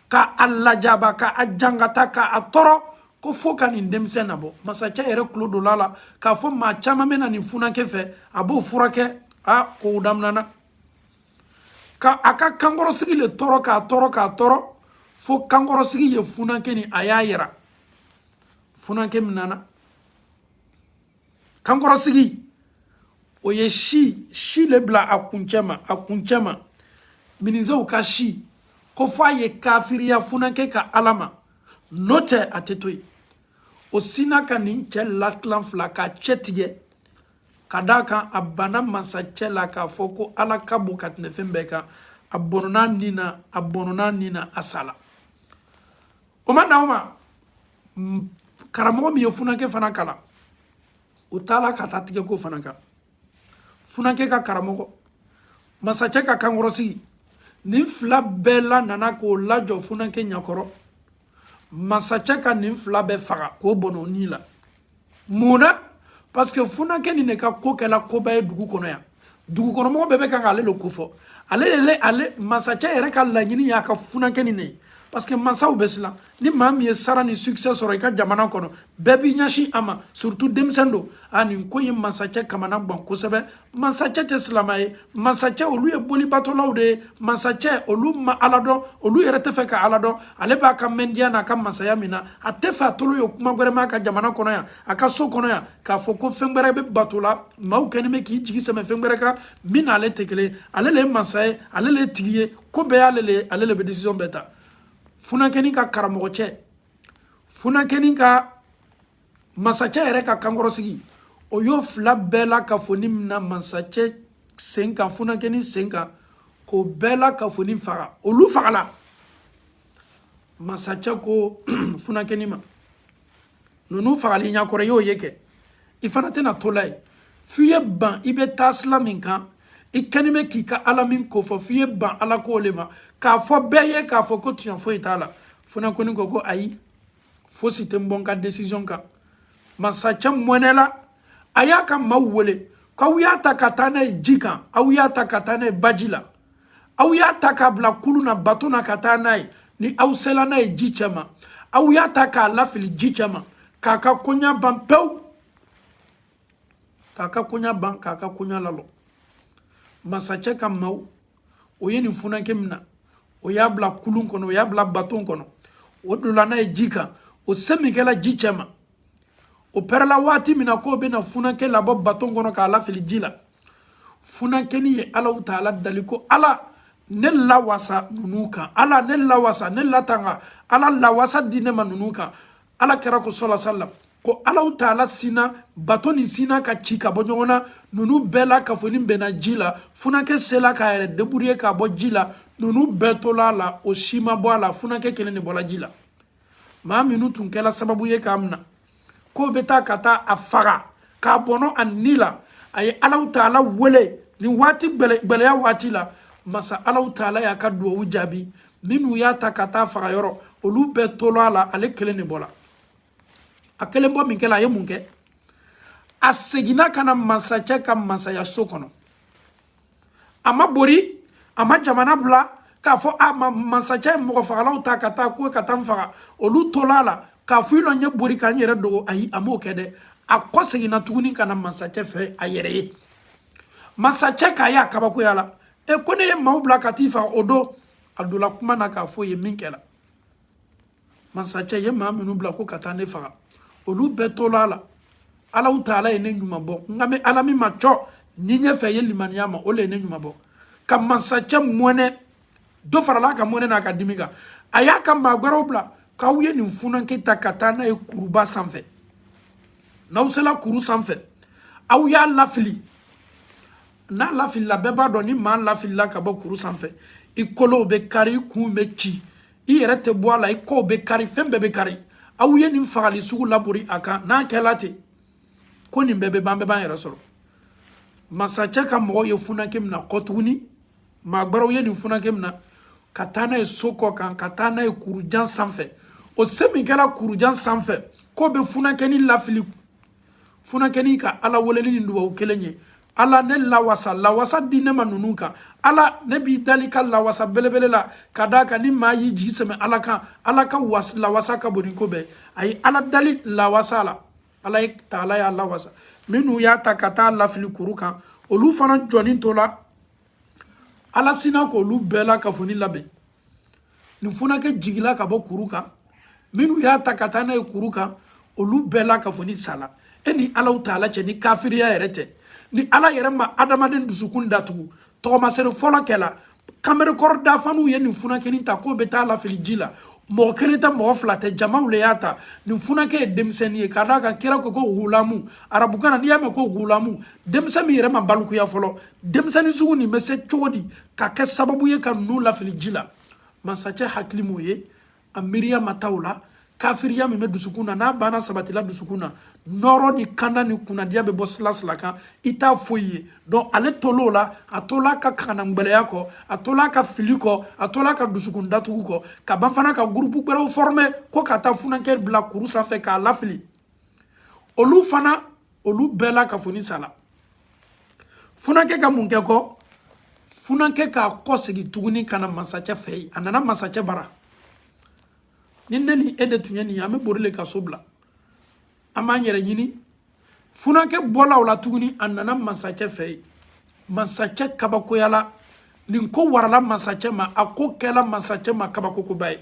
ka a lajaba ka a jangata ka a tɔɔrɔ ko fo ka nin denmisɛn nabɔ mansacɛ yɛrɛ tulo donna la k'a fɔ maa caman bɛ na nin funankɛ fɛ a b'o furakɛ kow daminɛna ka a ka kankɔrɔsigi le tɔɔrɔ k'a tɔɔrɔ fo kankɔrɔsigi ye funankɛ ni a y'a yira funankɛ min nana kankɔrɔsigi o ye si le bila a kuncɛ ma minisew ka si ko f'a ye kafiriya funankɛ ka ala ma n'o tɛ a tɛ to yen o sina ka nin cɛ latilan fila k'a cɛ tigɛ ka d'a kan a banna mansacɛ la k'a fɔ ko ala ka bon ka tɛmɛ fɛn bɛɛ kan a bɔnɔna nin na a sala o ma na o ma karamɔgɔ min ye funankɛ fana kalan o taala ka taa tigɛ ko fana kan funankɛ ka karamɔgɔ mansacɛ ka kankɔrɔsigi nin fila bɛɛ la nana k'o lajɔ Funanke ɲakɔrɔ masacɛ ka nin fila bɛɛ faga k'o bɔnɔ o ni la mun na parce que Funanke nin de ka ko kɛla koba ye dugu kɔnɔ yan dugukɔnɔmɔgɔ bɛɛ bɛ kan k'ale le kofɔ ale masacɛ yɛrɛ ka laɲini y'a ka Funanke nin de ye parce que mansaw bɛ siran ni maa min ye sara ni succès sɔrɔ i ka jamana kɔnɔ bɛɛ b'i ɲɛsin a ma surtout denmisɛn don nin ko ye masacɛ kamana gan kosɛbɛ masacɛ tɛ silama ye masacɛ olu ye bolibatɔlaw de ye masacɛ olu ma Ala dɔn olu yɛrɛ tɛ fɛ ka Ala dɔn ale b'a ka mɛndiya n'a ka masaya min na a tɛ fɛ a tolo ye kuma wɛrɛ ma a ka jamana kɔnɔ yan a ka so kɔnɔ yan k'a fɔ ko fɛn wɛrɛ bɛ bato la maaw kɛlen bɛ k'i jigi sɛmɛ fɛn wɛrɛ kan min n'ale tɛ kelen ye ale le ye masa ye ale le ye tigi ye ko bɛɛ y'ale le ye ale le bɛ décision bɛɛ ta Funanke ka karamɔgɔ cɛ Funanke ka masacɛ yɛrɛ ka kankɔrɔ sigi o y'o fila bɛɛ la ka fɔ ni mina masacɛ sen kan Funanke sen kan k'o bɛɛ la ka fɔ ni faga olu fagala masacɛ ko Funanke ma ninnu fagali ɲakɔrɔ y'o ye kɛ i fana tɛna to la ye f'i ye ban i bɛ taa sila min kan i kɛlen bɛ k'i ka Ala min ko fɔ f'i ye ban Ala ko le ma k'a fɔ bɛɛ ye k'a fɔ ko tiɲɛ foyi t'a la Funanke ko ayi fosi tɛ n bɔ n ka décision kan masacɛ mɔnɛla a y'a ka maaw wele k'aw y'a ta ka taa n'a ye ji kan aw y'a ta ka taa n'a ye baji la aw y'a ta k'a bila kulu na bato na ka taa n'a ye ni aw sela n'a ye ji cɛ ma aw y'a ta k'a lafili ji cɛ ma k'a ka koɲa ban pewu k'a ka koɲa ban k'a ka koɲa lalɔ masacɛ ka maaw o ye nin Funanke mina o y'a bila kulun kɔnɔ o y'a bila baton kɔnɔ o donna n'a ye ji kan o se min kɛla ji cɛ ma o pɛrɛla waati min na k'o bɛna Funanke labɔ baton kɔnɔ k'a lafili ji la Funanke ye Alahu Taala dali ko Ala ne lawasa ninnu kan Ala ne lawasa ne latanga Ala lawasa di ne ma ninnu kan Ala kɛra ko sɔla sallam ko Alahu Taala sina bato ni sina ka ci ka bɔ ɲɔgɔn na ninnu bɛɛ la kafoni bɛnna ji la Funanke sela k'a yɛrɛ débrouiller k'a bɔ ji la ninnu bɛɛ tola a la o si ma bɔ a la Funanke kelen de bɔla ji la maa minnu tun kɛla sababu ye k'a mina k'o bɛ taa ka taa a faga k'a bɔnɔ a ni la a ye Alahu Taala wele nin waati gbɛlɛya waati la masa Alahu Taala y'a ka duwawu jaabi minnu y'a ta ka taa faga yɔrɔ olu bɛɛ tola a la ale kelen de bɔla a kelen bɔ min kɛla a ye mun kɛ a seginna ka na masacɛ ka masaya so kɔnɔ a ma bori a ma jamana bila k'a fɔ masacɛ ye mɔgɔ fagalaw ta ka taa ko ka taa n faga olu tola a la k'a fɔ i lɔ n ye bori ka n yɛrɛ dogo ayi a m'o kɛ dɛ a kɔ seginna tuguni ka na masacɛ fɛ a yɛrɛ ye masacɛ k'a ye a kabakoya la ko ne ye maaw bila ka t'i faga o don a donna kuma na k'a fɔ ye min kɛla masacɛ ye maa minnu bila ko ka taa ne faga olu bɛɛ tola a la Alahu Taala ye ne ɲuman bɔ nka bɛ Ala min ma cɔ ni ɲɛfɛ ye limaniya ma o le ye ne ɲuman bɔ ka masacɛ mɔnɛ dɔ farala a ka mɔnɛ n'a ka dimi kan a y'a ka maa wɛrɛw bila k'aw ye nin Funanke ta ka taa n'a ye kuruba sanfɛ n'aw sela kuru sanfɛ aw y'a lafili n'a lafilila bɛɛ b'a dɔn ni maa lafilila ka bɔ kuru sanfɛ i kolow bɛ kari i kun bɛ ci i yɛrɛ tɛ bɔ a la i kɔw bɛ kari fɛn bɛɛ bɛ kari aw ye nin fagali sugu labori a kan n'a kɛla ten ko nin bɛɛ bɛ ban bɛɛ b'an yɛrɛ sɔrɔ masacɛ ka mɔgɔw ye Funanke mina kɔ tuguni maa gbɛrɛw ye nin Funanke mina ka taa n'a ye so kɔ kan ka taa n'a ye kurujan sanfɛ o se min kɛra kurujan sanfɛ k'o bɛ Funanke lafili Funanke ka Ala weleli ni duwawu kelen ye Ala ne lawasa di ne ma ninnu kan Ala ne b'i dali ka lawasa belebele la ka d'a kan ni maa y'i jigi sɛmɛ Ala kan Ala ka lawasa ka bon ni ko bɛɛ a ye Ala dali lawasa la Ala ye Taala y'a lawasa minnu y'a ta ka taa lafili kuru kan olu fana jɔni to la Ala sina k'olu bɛɛ la kafoni labɛn nin Funanke jigila ka bɔ kuru kan minnu y'a ta ka taa n'a ye kuru kan olu bɛɛ la kafoni sala ni Alahu Taala cɛ ni kafiriya yɛrɛ tɛ ni Ala yɛrɛ ma adamaden dusukun datugu tɔgɔmasɛri fɔlɔ kɛla kanbɛrɛkɔrɔ dafaniw ye nin Funanke ta k'o bɛ taa lafili ji la mɔgɔ kelen tɛ mɔgɔ fila tɛ jamaw le y'a ta nin Funanke ye denmisɛnnin ye ka d'a kan kira ko gulamu arabukan na n'i y'a mɛn ko gulamu denmisɛnnin min yɛrɛ ma balikuya fɔlɔ denmisɛnnin sugu nin bɛ se cogo di ka kɛ sababu ye ka ninnu lafili ji la masacɛ hakili m'o ye a miiriya ma taa o la kafiriya min bɛ dusukun na n'a banna sabatila dusukun na nɔrɔ ni kanda ni kunnadiya bɛ bɔ sila kan i t'a foyi ye donc ale tol'o la a tola ka kanangɛlɛya kɔ a tola ka fili kɔ a tola ka dusukun datugu kɔ ka ban fana ka groupe wɛrɛw former ko ka taa funankɛ bila kuru sanfɛ k'a lafili olu fana olu bɛɛ la ka foni sala funankɛ ka mun kɛ kɔ funankɛ k'a kɔ segin tuguni ka na masakɛ fɛ yen a nana masakɛ bara ni ne ni e de tun ye nin ye an bɛ bori le ka so bila an b'an yɛrɛ ɲini funankɛ bɔla o la tuguni a nana masakɛ fɛ yen masakɛ kabakoyala nin ko warala masakɛ ma a ko kɛla masakɛ ma kabakokoba ye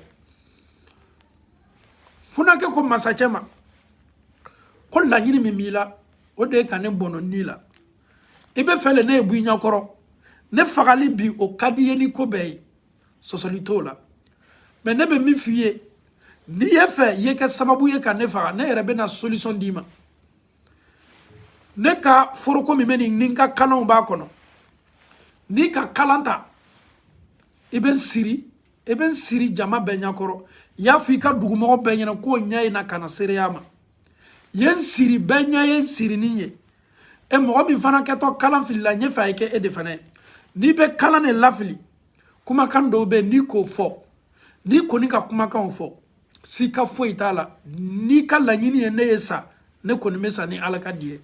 funankɛ ko masakɛ ma ko laɲini min b'i la o de ye ka ne bɔnɔ ni la i bɛ fɛ le ne ye bɔ i ɲɛkɔrɔ ne fagali bi o ka di ye ni ko bɛɛ ye sɔsɔli t'o la mais ne bɛ min f'i ye n'i ye fɛ i ye kɛ sababu ye ka ne faga ne yɛrɛ bɛna solution d'i ma ne ka foroko min bɛ nin ni n ka kalanw b'a kɔnɔ n'i ka kalan ta i bɛ n siri jama bɛɛ ɲɛkɔrɔ i y'a fɔ i ka dugumɔgɔ bɛɛ ɲɛna k'o ɲɛ ye na ka na seereya ma i ye n siri bɛɛ ɲɛ ye n siri ni ye e mɔgɔ min fana kɛtɔ kalan filila n ye fɛ a ye kɛ e de fana ye n'i bɛ kalan de lafili kumakan dɔw bɛ yen n'i k'o fɔ n'i kɔni ka kumakanw fɔ sika foyi t'a la n'i ka laɲini ye ne ye sa ne kɔni bɛ sa ni ala ka di ye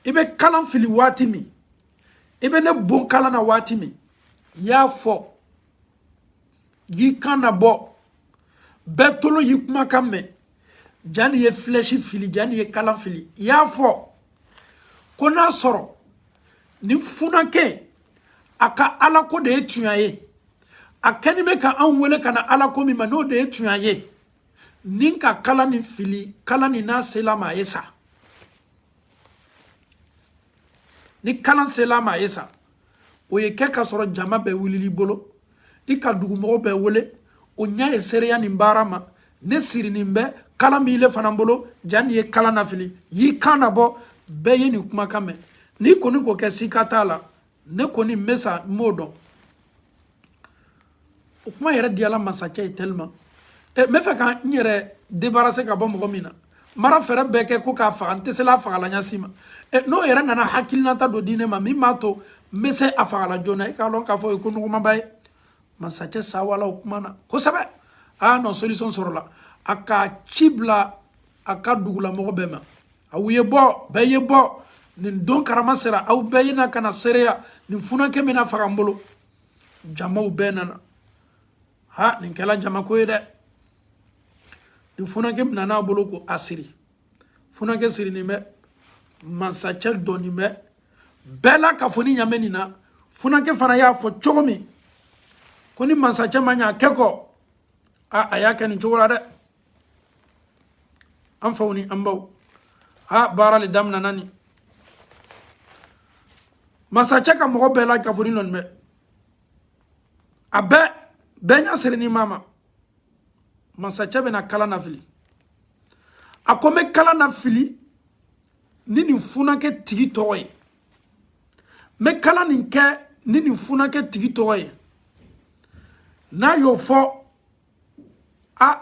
i bɛ kalan fili waati min i bɛ ne bon kalan na waati min i y'a fɔ y'i kan na bɔ bɛɛ tolo y'i kumakan mɛn ja ni ye flèche fili ja ni ye kalan fili i y'a fɔ ko n'a sɔrɔ ni funankɛ a ka alako de ye tiɲɛ ye a kɛni bɛ ka anw wele ka na alako min ma n'o de ye tiɲɛ ye ni ka kalan ni fili kalan ni n'a sela ma a ye sa ni kalan sela ma a ye sa o ye kɛ ka sɔrɔ jama bɛɛ wulili bolo i ka dugumɔgɔ bɛɛ wele o ɲɛ ye seereya nin baara ma ne siri nin bɛ kalan b'i le fana bolo ja nin ye kalan na fili y'i kan na bɔ bɛɛ ye nin kumakan mɛn n'i kɔni k'o kɛ sika t'a la ne kɔni n bɛ sa n m'o dɔn o kuma yɛrɛ diyala masakɛ ye tellement n bɛ fɛ ka n yɛrɛ débarrasser ka bɔ mɔgɔ min na mara fɛɛrɛ bɛɛ kɛ ko k'a faga n tɛ se a fagala ɲasi ma n'o yɛrɛ nana hakilinata dɔ di ne ma min b'a to n bɛ se a fagala joona i k'a dɔn k'a fɔ o ye ko nɔgɔmaba ye masakɛ sawala o kuma na kosɛbɛ non solution sɔrɔla a ka ci bila a ka dugulamɔgɔ bɛɛ ma aw ye bɔ bɛɛ ye bɔ nin don karama sera aw bɛɛ ye na ka na seereya nin funankɛ bɛna faga n bolo jamaw bɛɛ nana nin kɛla jamako ye dɛ nin funankɛ bɛna n'a bolo ko a siri funankɛ sirinin bɛ masakɛ dɔnnin bɛ bɛɛ la ka fɔ ni ɲamɛ nin na funankɛ fana y'a fɔ cogo min ko ni masakɛ ma ɲɛ a kɛ kɔ a y'a kɛ nin cogo la dɛ an faw ni an baw baara le daminɛna nin masakɛ ka mɔgɔ bɛɛ la kafoni lɔni bɛ a bɛɛ ɲa siri ni mama masakɛ bɛna kalan na fili a ko n bɛ kalan na fili ni nin funankɛ tigi tɔgɔ ye n bɛ kalan nin kɛ ni nin funankɛ tigi tɔgɔ ye n'a y'o fɔ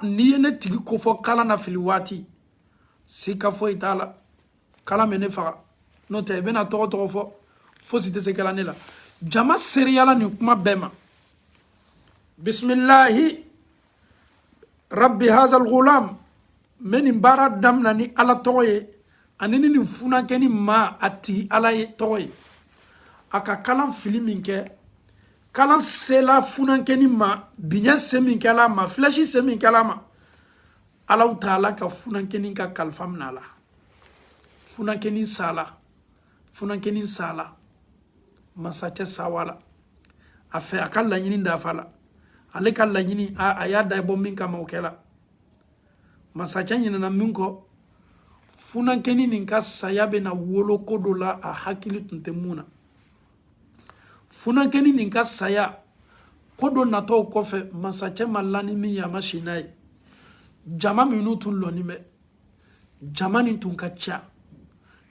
n'i ye ne tigi ko fɔ kalan na fili waati sika foyi t'a la kalan bɛ ne faga n'o tɛ i bɛna tɔgɔ tɔgɔ fɔ fosi tɛ se kɛla ne la jama sereyala nin kuma bɛɛ ma bisimilahi rabbi hazal gulam n bɛ nin baara daminɛ ni ala tɔgɔ ye ani ni nin funankɛ ni maa a tigi ala ye tɔgɔ ye a ka kalan fili min kɛ kalan sela funankɛ ni ma biɲɛ se min kɛla a ma flèche se min kɛla a ma alaw taala ka funankɛnin ka kalifa minɛ a la funankɛnin sala masakɛ sawala a fɛ a ka laɲini dafa la ale ka laɲini a y'a da bɔ min kama o kɛla masakɛ ɲinɛna min kɔ funankɛnin nin ka saya bɛna wolo ko dɔ la a hakili tun tɛ mun na funankɛnin nin ka saya ko dɔ natɔw kɔfɛ masakɛ ma lani min ye a ma si n'a ye jama minnu tun lɔni bɛ jama nin tun ka ca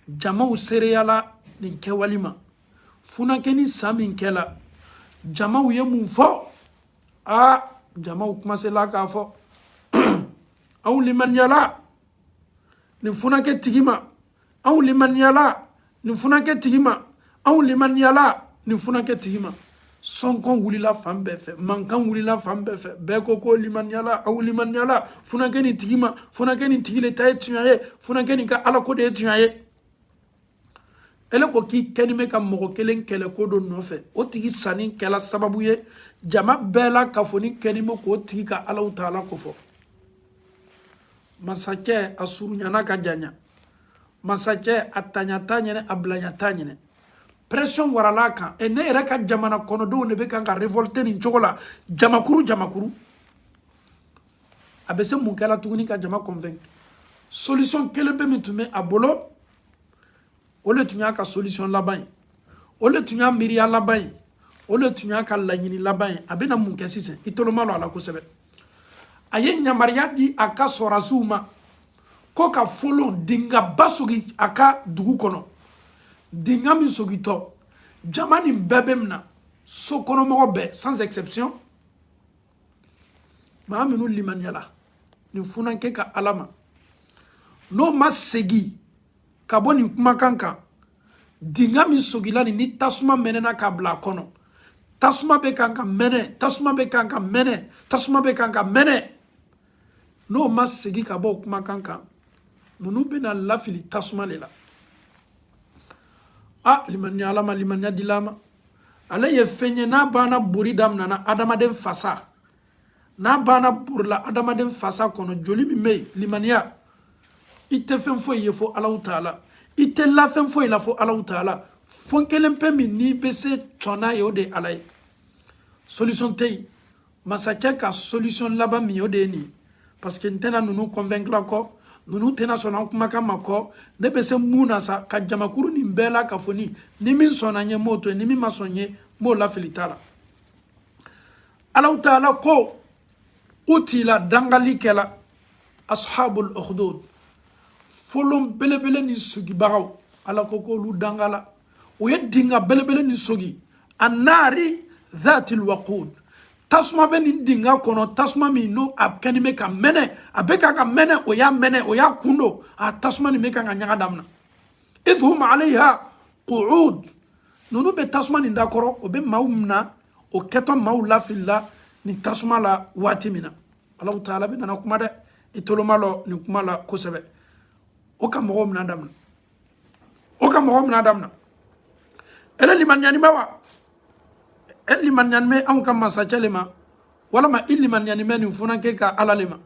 jamaw sereyala nin kɛwali ma funankɛnin sa min kɛla jamaw ye mun fɔ jamaw kumasela k'a fɔ anw limaniyala nin funakɛ tigi ma anw limaniyala nin funakɛ tigi ma anw limaniyala nin funakɛ tigi ma sɔnkɔn wulila fan bɛɛ fɛ mankan wulila fan bɛɛ fɛ bɛɛ ko limaniyala aw limaniyala funakɛ nin tigi ma funakɛ nin tigi le ta ye tiɲɛ ye funakɛ nin ka alako de ye tiɲɛ ye ele ko k'i kɛni bɛ ka mɔgɔ kelen kɛlɛ ko dɔ nɔfɛ o tigi sanni kɛla sababu ye jama bɛɛ la k'a fɔ ni kɛni bɛ k'o tigi ka alaw taala ko fɔ masakɛ a surunyana ka janya masakɛ a tanya t'a ɲɛnɛ a bilanya t'a ɲɛnɛ pression warala kan ne yɛrɛ ka jamana kɔnɔdenw de bɛ kan ka révolter nin cogo la jamakuru a bɛ se mun kɛla tuguni ka jama convaincre solution kelen bɛ min tun bɛ a bolo o le tun y'a ka solution laban ye o le tun y'a miiriya laban ye o le tun y'a ka laɲini laban ye a bɛna mun kɛ sisan i toloma lɔ a la kosɛbɛ a ye yamaruya di a ka sɔrasiw ma ko ka folon dingaba sogi a ka dugu kɔnɔ dinga min sogitɔ jama nin bɛɛ bɛ mina sokɔnɔmɔgɔ bɛɛ sans exception maa minnu limaniyala nin funankɛ ka ala ma n'o ma segi ka bɔ nin kumakan kan dinga min sogila nin ni tasuma mɛnɛna k'a bila a kɔnɔ tasuma bɛ kan ka mɛnɛ tasuma bɛ kan ka mɛnɛ tasuma bɛ kan ka mɛnɛ n'o ma segi ka bɔ o kumakan kan ninnu bɛna lafili tasuma de la limaniya ala ma limaniya dila ma ale ye fɛn ye n'a banna bori daminɛna adamaden fasa n'a banna borila adamaden fasa kɔnɔ joli min bɛ yen limaniya i tɛ fɛn foyi ye fo Alahu Taala i tɛ lafɛn foyi la fo Alahu Taala fɛn kelen pe min n'i bɛ se tɔn n'a ye o de ye ala ye solution tɛ yen masakɛ ka solution laban min ye o de ye nin ye parce que n tɛna ninnu convaincre kɔ ninnu tɛna sɔn an kumakan ma kɔ ne bɛ se mun na sa ka jamakuru nin bɛɛ la ka fɔ ni min sɔnna n ye n b'o to yen ni min ma sɔn n ye n b'o lafili t'a la Alahu Taala ko utila dangali kɛla ashabul ukhdud folon belebele ni sogibagaw ala ko k'olu dangala o ye dinga belebele ni sogi annari dhatil waqud tasuma bɛ nin dinga kɔnɔ tasuma min n'o a kɛni bɛ ka mɛnɛ a bɛ ka mɛnɛ o y'a kundo a tasuma nin bɛ ka ɲaga daminɛ idhum alayha qu'ud ninnu bɛ tasuma nin da kɔrɔ o bɛ maaw minɛ o kɛtɔ maaw lafilila nin tasuma la waati min na Alahu Taala bɛ nana kuma dɛ i toloma lɔ nin kuma la kosɛbɛ o ka mɔgɔw minɛ daminɛ o ka mɔgɔw minɛ daminɛ ele limaniyani bɛ wa e limaniyani bɛ anw ka masakɛ le ma walama i limaniyani bɛ nin funankɛ ka ala le ma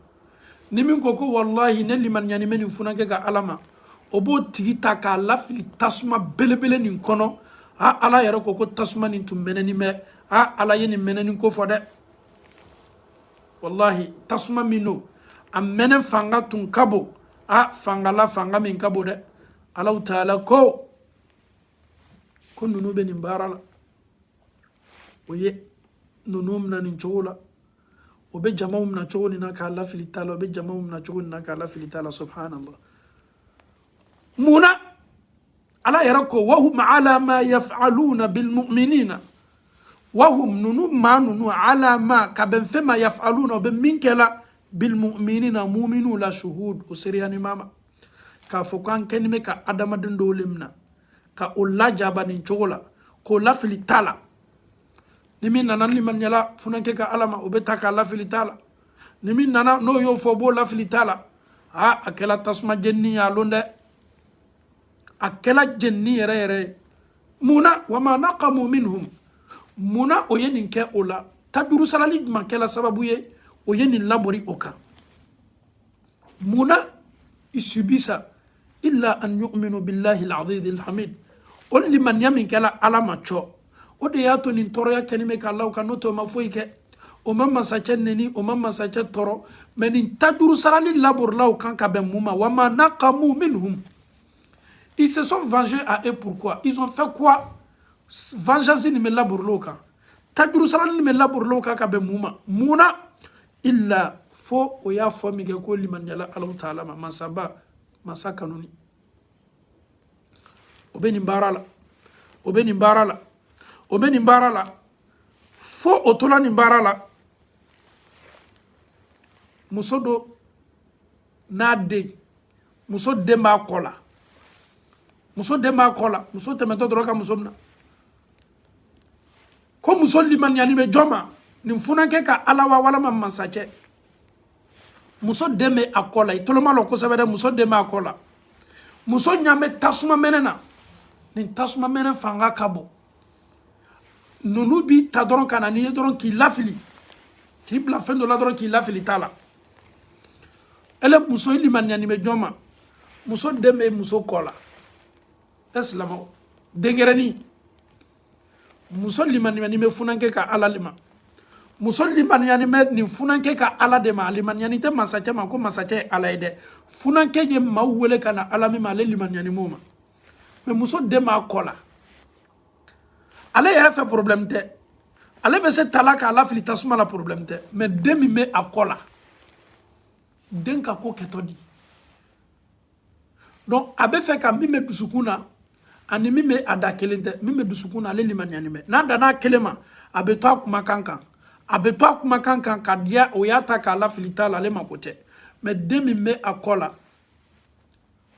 ni min ko wallahi ne limaniyani bɛ nin funankɛ ka ala ma o b'o tigi ta k'a lafili tasuma belebele nin kɔnɔ ala yɛrɛ ko tasuma nin tun mɛnɛni bɛ ala ye nin mɛnɛni ko fɔ dɛ wallahi tasuma min no a mɛnɛ fanga tun ka bon fangala fanga min ka bon dɛ Alahu Taala ko ninnu bɛ nin baara la o ye ninnu mina nin cogo la o bɛ jamaw mina cogo nin na k'a lafili t'a la o bɛ jamaw mina cogo nin na k'a lafili t'a la subhanallah munna ala yɛrɛ ko wahum ala ma yaf'aluna bil mu'minina wahum ninnu maa ninnu ala ma ka bɛn fɛn ma yaf'aluna o bɛ min kɛla bil mu'minina mu'minu la shuhud o seriyani mama k'a fɔ k'an kɛni bɛ ka adamaden dɔw le mina ka o lajaba nin cogo la k'o lafili t'a la ni min nana limaniyala funankɛ ka ala ma o bɛ ta k'a lafili t'a la ni min nana n'o y'o fɔ o b'o lafili t'a la a kɛla tasuma jenini ye a lon dɛ a kɛla jenini yɛrɛ yɛrɛ ye munna wa ma naqamu minhum munna o ye nin kɛ o la taburu salali jumɛn kɛla sababu ye o ye nin labori o kan munna i subisa illa an yu'minu billahi al-aziz al-hamid o limaniya min kɛla ala ma cɔ o de y'a to nin tɔɔrɔya kɛni bɛ k'alaw kan n'o tɛ o ma foyi kɛ o ma masakɛ neni o ma masakɛ tɔɔrɔ mɛ nin tajuru sarali laborilaw kan ka bɛn mun ma wa ma naqamu minhum ils se sont vengés à eux pourquoi ils ont fait quoi vengeance nin bɛ laborilaw kan tajuru sarali nin bɛ laborilaw kan ka bɛn mun ma munna illa fo o y'a fɔ min kɛ ko limaniyala Alahu Taala ma masaba masa kanuni o bɛ nin baara la o bɛ nin baara la o bɛ nin baara la fo o tola nin baara la muso dɔ n'a den muso den b'a kɔ la muso den b'a kɔ la muso tɛmɛtɔ dɔrɔn ka muso minɛ ko muso limaniyani bɛ jɔn ma nin funankɛ ka ala wa walama mansakɛ muso den bɛ a kɔ la i toloma lɔ kosɛbɛ dɛ muso den b'a kɔ la muso ɲa bɛ tasuma mɛnɛ na nin tasuma mɛnɛ fanga ka bon nunu bi ta dɔrɔn ka na n'i ye dɔrɔn k'i lafili k'i bila fɛn dɔ la dɔrɔn k'i lafili t'a la ele muso limaniyani bɛ jɔn ma muso den bɛ muso kɔ la ɛ silamɛw denkɛrɛnin muso limaniyani bɛ funankɛ ka ala lima muso limaniyani bɛ nin funankɛ ka ala de ma a limaniyani tɛ masakɛ ma ko masakɛ ye ala ye dɛ funankɛ ye maaw wele ka na ala min ma ale limaniyani m'o ma mɛ muso den b'a kɔ la ale yɛrɛ fɛ problème tɛ ale bɛ se tala k'a lafili tasuma la problème tɛ mɛ den min bɛ a kɔ la den ka ko kɛtɔ di donc a bɛ fɛ ka min bɛ dusukun na ani min bɛ a da kelen tɛ min bɛ dusukun na ale limaniyani bɛ n'a danna a kelen ma a bɛ to a kumakan kan a bɛ to a kumakan kan ka diya o y'a ta k'a lafili t'a la ale mako tɛ mɛ den min bɛ a kɔ la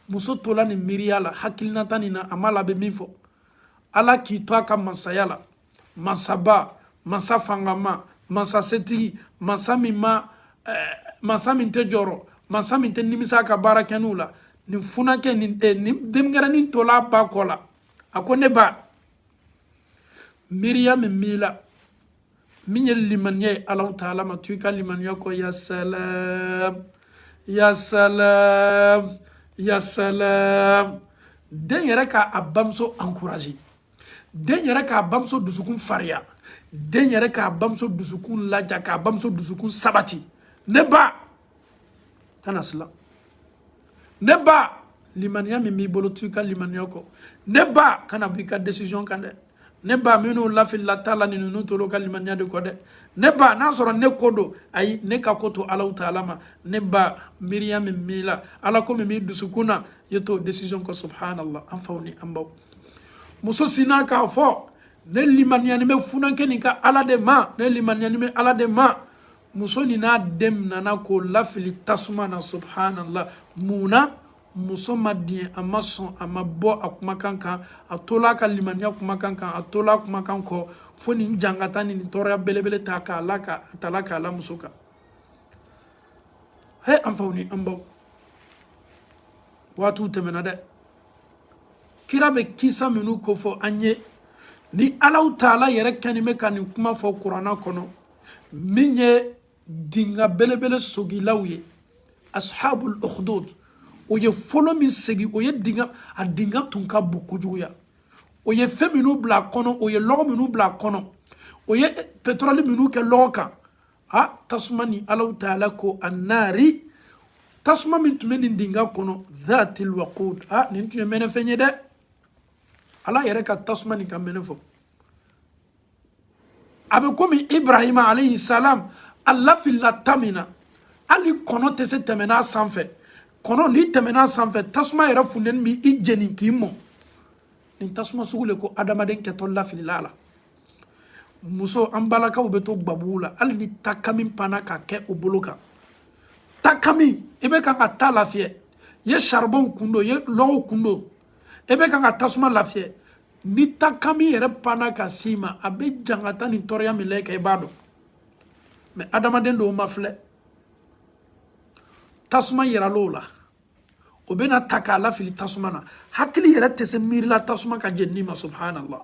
muso tola nin miiriya la hakilinata nin na a ma labɛn min fɔ ala k'i to a ka mansaya la mansaba mansa fangama mansa setigi mansa min tɛ jɔrɔ mansa min tɛ nimisa a ka baara kɛ n'u la nin funankɛ nin denmisɛnnin tola a ba kɔ la a ko ne ba miiriya min b'i la min ye limaniya ye alaw taala ma tu i ka limaniya kɔ ya salam ya salam ya salam den yɛrɛ k'a bamuso encourager den yɛrɛ k'a bamuso dusukun fariya den yɛrɛ k'a bamuso dusukun laja k'a bamuso dusukun sabati ne ba kana sila ne ba limaniya min b'i bolo tu i ka limaniya kɔ ne ba kana bɔ i ka décision kan dɛ ne ba minnu lafilila t'a la ni ninnu tolo ka limaniya de kɔ dɛ ne ba n'a sɔrɔ ne ko don ayi ne ka ko to alaw taala ma ne ba miiriya min b'i la ala ko min b'i dusukun na i t'o décision kɔ subhanallah an faw ni an baw muso sinna k'a fɔ ne limaniyani bɛ funankɛ nin ka ala de ma ne limaniyani bɛ ala de ma muso nin n'a den nana k'o lafili tasuma na subhanallah munna muso ma diɲɛ a ma sɔn a ma bɔ a kumakan kan a tola a ka limaniya kumakan kan a tola a kumakan kɔ fo nin jangata ni nin tɔɔrɔya belebele ta k'a la ka tala k'a la muso kan he an faw ni an baw waatiw tɛmɛna dɛ kira bɛ kisa minnu kofɔ an ye ni alaw taala yɛrɛ kɛnin bɛ ka nin kuma fɔ kuranna kɔnɔ min ye dinga belebele sogilaw ye ashabul ukhdud o ye fɔlɔ min segi o ye a dinga tun ka bon kojuguya o ye fɛn minnu bila a kɔnɔ o ye lɔgɔ minnu bila a kɔnɔ o ye pétrole minnu kɛ lɔgɔ kan tasuma ni alaw taala ko annari tasuma min tun bɛ nin dinga kɔnɔ dhatil waqud nin tun ye mɛnɛfɛn ye dɛ ala yɛrɛ ka tasuma nin ka mɛnɛ fɔ a bɛ komi ibrahima alayhi salam a lafilila ta min na hali kɔnɔ tɛ se tɛmɛ n'a sanfɛ kɔnɔ n'i tɛmɛna sanfɛ tasuma yɛrɛ funteni bi i jeni k'i mɔ nin tasuma sugu le ko adamaden kɛtɔ lafilila a la muso an balakaw bɛ to gbabuw la hali ni takami panna ka kɛ o bolo kan takami i bɛ kan ka ta lafiyɛ i ye charbon kun don i ye lɔgɔw kun don i bɛ kan ka tasuma lafiyɛ ni takami yɛrɛ panna ka s'i ma a bɛ jan ka taa nin tɔɔrɔya min lajɛ i b'a dɔn mɛ adamaden dɔw ma filɛ tasuma yiral'o la o bɛna ta k'a lafili tasuma na hakili yɛrɛ tɛ se miirila tasuma ka jeni ma subhanallah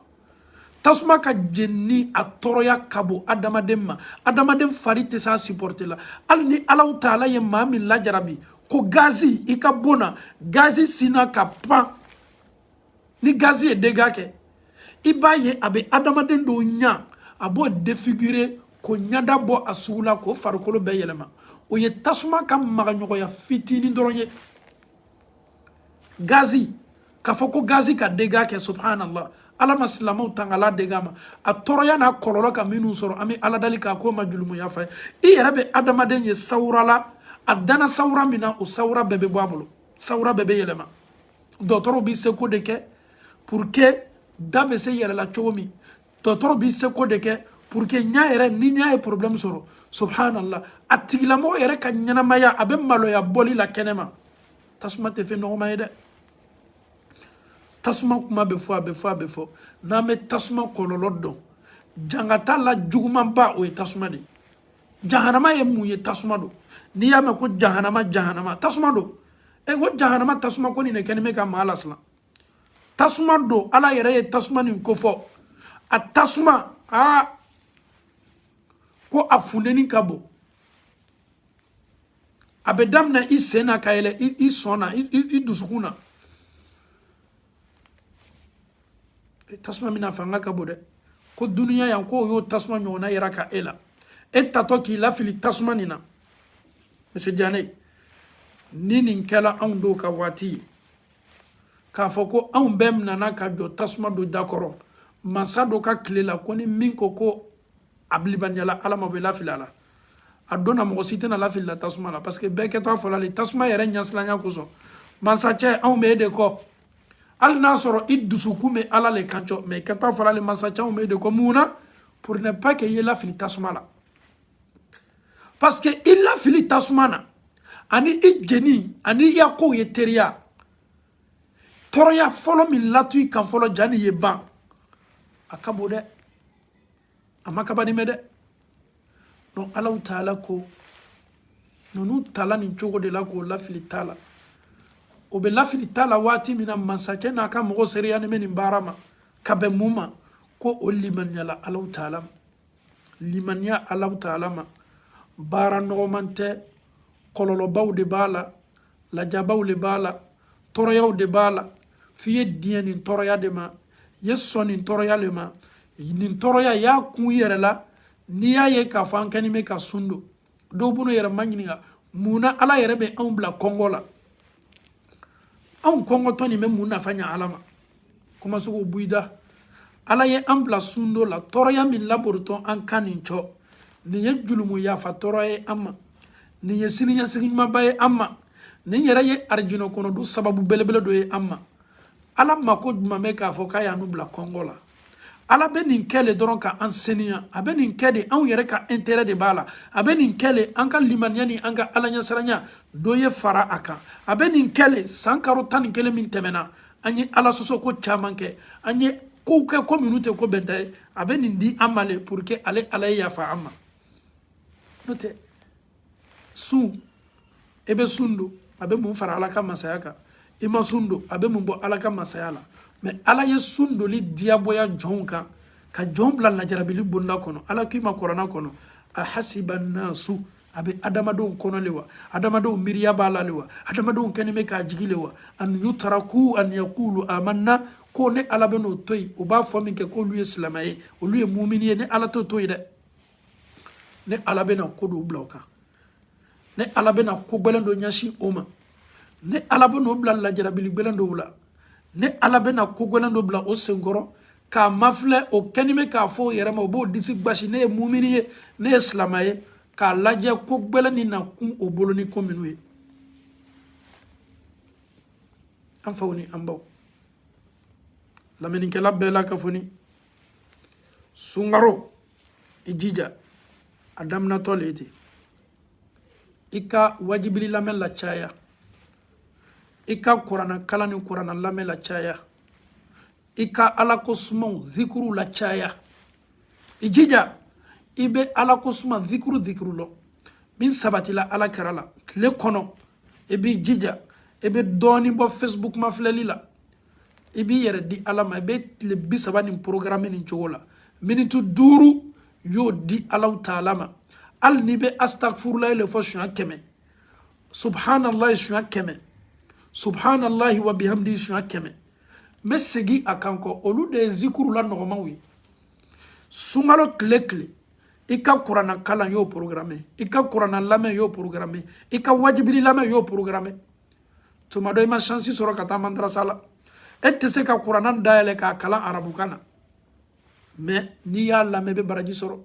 tasuma ka jeni a tɔɔrɔya ka bon adamaden ma adamaden fari tɛ se a supporter la hali ni alaw taala ye maa min lajarabi ko gazi i ka bon na gazi sinna ka pan ni gazi ye dégâts kɛ i b'a ye a bɛ adamaden dɔw ɲa a b'o défigurer ko ɲada bɔ a sugu la k'o farikolo bɛɛ yɛlɛma o ye tasuma ka magaɲɔgɔnya fitinin dɔrɔn ye gazi k'a fɔ ko gazi ka dégâts kɛ subhanallah ala ma silamɛw tanga la dégâts ma a tɔɔrɔya n'a kɔlɔlɔ ka minnu sɔrɔ an bɛ ala dali k'a k'o ma julumuya fɛ i yɛrɛ bɛ adamaden ye sawura la a danna sawura min na o sawura bɛɛ bɛ bɔ a bolo sawura bɛɛ bɛ yɛlɛma dɔgɔtɔrɔw bɛ seko de kɛ pour que da bɛ se yɛlɛla cogo min dɔgɔtɔrɔw bɛ seko de kɛ pour que ɲa yɛrɛ ni ɲa ye problème sɔrɔ subhanallah atigilamo yere ka ɲanamaya a bɛ maloya bɔli la kɛnɛma tasuma tɛ fɛn nɔgɔma ye dɛ tasuma kuma bɛ fɔ a bɛ fɔ a bɛ fɔ n'an bɛ tasuma kɔlɔlɔ dɔn jangata la jugumanba o ye tasuma de jahanama ye mun ye tasuma do n'i y'a mɛn ko jahanama tasuma do ko jahanama tasuma ko nin de kɛlen bɛ ka maa lasiran tasuma do ala yɛrɛ ye tasuma nin ko fɔ a tasuma ko a funteni ka bon a bɛ daminɛ i sen na ka yɛlɛ i sɔn na i dusukun na tasuma min na fanga ka bon dɛ ko duniya yan ko y'o tasuma ɲɔgɔnna yɛrɛ ka e la e tatɔ k'i lafili tasuma nin na monsieur Diané ni nin kɛla anw dɔw ka waati ye k'a fɔ ko anw bɛɛ nana ka jɔ tasuma dɔ dakɔrɔ mansa dɔ ka tile la ko ni min ko a bilibaniyala ala ma bɛ lafili a la a donna mɔgɔ si tɛna lafili la tasuma la parce que bɛɛ kɛtɔ a fɔla le tasuma yɛrɛ ɲɛsilanya kosɔn mansa cɛ anw bɛ e de kɔ hali n'a sɔrɔ i dusukun bɛ ala le kan cɔ mais kɛtɔ a fɔla le mansa cɛ anw bɛ e de kɔ mun na pour ne pas que i ye lafili tasuma la parce que i lafili tasuma na ani i jeni ani i ya kow ye teriya tɔɔrɔya fɔlɔ min latu i kan fɔlɔ jani ye ban a ka bon dɛ a ma kabani mɛ dɛ donc alaw taala ko ninnu tala nin cogo de la k'o lafili t'a la o bɛ lafili t'a la waati min na masakɛ n'a ka mɔgɔ sereyani bɛ nin baara ma ka bɛn mun ma ko o limaniyala alaw taala ma limaniya alaw taala ma baara nɔgɔman tɛ kɔlɔlɔbaw de b'a la lajabaw de b'a la tɔɔrɔyaw de b'a la f'i ye diɲɛ nin tɔɔrɔya de ma i ye sɔn nin tɔɔrɔya de ma nin tɔɔrɔya y'a kun i yɛrɛ la n'i y'a ye k'a fɔ an kɛlen bɛ ka sun don dɔw b'u yɛrɛ ma ɲininka mun na ala yɛrɛ bɛ anw bila kɔngɔ la anw kɔngɔtɔ nin bɛ mun nafa ɲɛ ala ma kuma se k'o bɔ i da ala ye an bila sun dɔ la tɔɔrɔya min laborotɔ an ka nin cɔ nin ye julumu yafa tɔɔrɔ ye an ma nin ye siniɲɛsigi ɲumanba ye an ma nin yɛrɛ ye arijinɛ kɔnɔdu sababu belebele dɔ ye an ma ala mako jumɛn bɛ k'a fɔ k'a y'an bila kɔngɔ la ala bɛ nin kɛ le dɔrɔn ka an seniya a bɛ nin kɛ de anw yɛrɛ ka intérêt de b'a la a bɛ nin kɛ le an ka limaniya ni an ka alaɲɛsiranya dɔ ye fara a kan a bɛ nin kɛ le san karo 11 min tɛmɛna an ye ala sɔsɔ ko caman kɛ an ye kow kɛ ko minnu tɛ ko bɛn ta ye a bɛ nin di an ma le pour que ale ala ye yafa an ma n'o tɛ sun e bɛ sun don a bɛ mun fara ala ka masaya kan i ma sun don a bɛ mun bɔ ala ka masaya la mais ala ye sun doli diyaboya jɔnw kan ka jɔn bila lajarabili bonda kɔnɔ ala k'i ma kɔrɔna kɔnɔ a hasiba nasu a bɛ adamadenw kɔnɔ le wa adamadenw miiriya b'a la le wa adamadenw kɛlen bɛ k'a jigi le wa an yutaraku an yakulu amanna ko ne ala bɛ n'o to yen o b'a fɔ min kɛ k'olu ye silamɛ ye olu ye mumini ye ne ala t'o to yen dɛ ne ala bɛ na ko dɔw bila o kan ne ala bɛ na ko gbɛlɛn dɔ ɲɛsin o ma ne ala bɛ n'o bila lajarabili gbɛlɛn dɔw la ne ala bɛ na ko gbɛlɛn dɔ bila o senkɔrɔ k'a mafilɛ o kɛni bɛ k'a fɔ o yɛrɛ ma o b'o disi basi ne ye mumini ye ne ye silamɛ ye k'a lajɛ ko gbɛlɛn nin na kun o bolo ni ko minnu ye an faw ni an baw lamɛnnikɛla bɛɛ la ka fɔni sunkaro i jija a daminɛtɔ le ten i ka wajibili lamɛn la caya i ka kuranna kalan ni kuranna lamɛn la caya i ka ala ko sumaw zikuru la caya i jija i bɛ ala ko suma zikuru lɔ min sabatila ala kɛra la tile kɔnɔ i b'i jija i bɛ dɔɔni bɔ facebook mafilɛli la i b'i yɛrɛ di ala ma i bɛ tile 30 nin programme nin cogo la miniti 5 y'o di alaw taala ma hali n'i bɛ astagfirulahi le fɔ siɲɛ 100 subhanallahi siɲɛ 100 subhanallahi wa bihamdihi siɲɛ 100 n bɛ segin a kan kɔ olu de ye zikuru la nɔgɔmaw ye sunkalo tile tile i ka kuranna kalan y'o programme i ka kuranna lamɛn y'o programme i ka wajibili lamɛn y'o programme tuma dɔ i ma chance sɔrɔ ka taa madrasa la e tɛ se ka kuranna dayɛlɛ k'a kalan arabukan na mais n'i y'a lamɛn i bɛ baraji sɔrɔ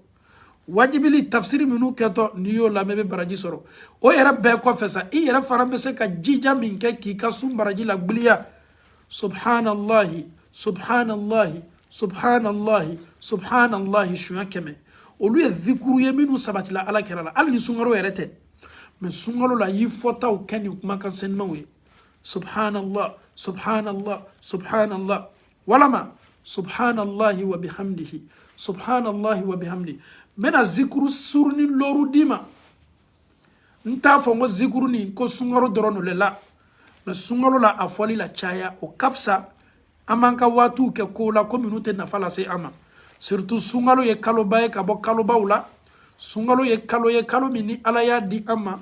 wajibili tafsiri minnu kɛtɔ n'i y'o lamɛn i bɛ baraji sɔrɔ o yɛrɛ bɛɛ kɔfɛ sa i yɛrɛ fana bɛ se ka jija min kɛ k'i ka sun baraji la gbiliya subhanallahi subhanallahi subhanallahi subhanallahi siɲɛ 100 olu ye dhikru ye minnu sabatila ala kira la hali ni sunkalo yɛrɛ tɛ mais sunkalo la yi fɔtaw kɛ ni kumakan sɛnimaw ye subhanallah subhanallah subhanallah walama subhanallahi wa bihamdihi subhanallahi wa bihamdihi mena zikru surni loru dima nta fɔ ngo zikru ni ko sunkalo dɔrɔn le la mais sunkalo la a fɔli la caya o kafsa an ka waatiw kɛ ko la ko minnu tɛ nafa lase an ma surtout sunkalo ye kaloba ye ka bɔ kalobaw la sunkalo ye kalo min ni ala y'a di an ma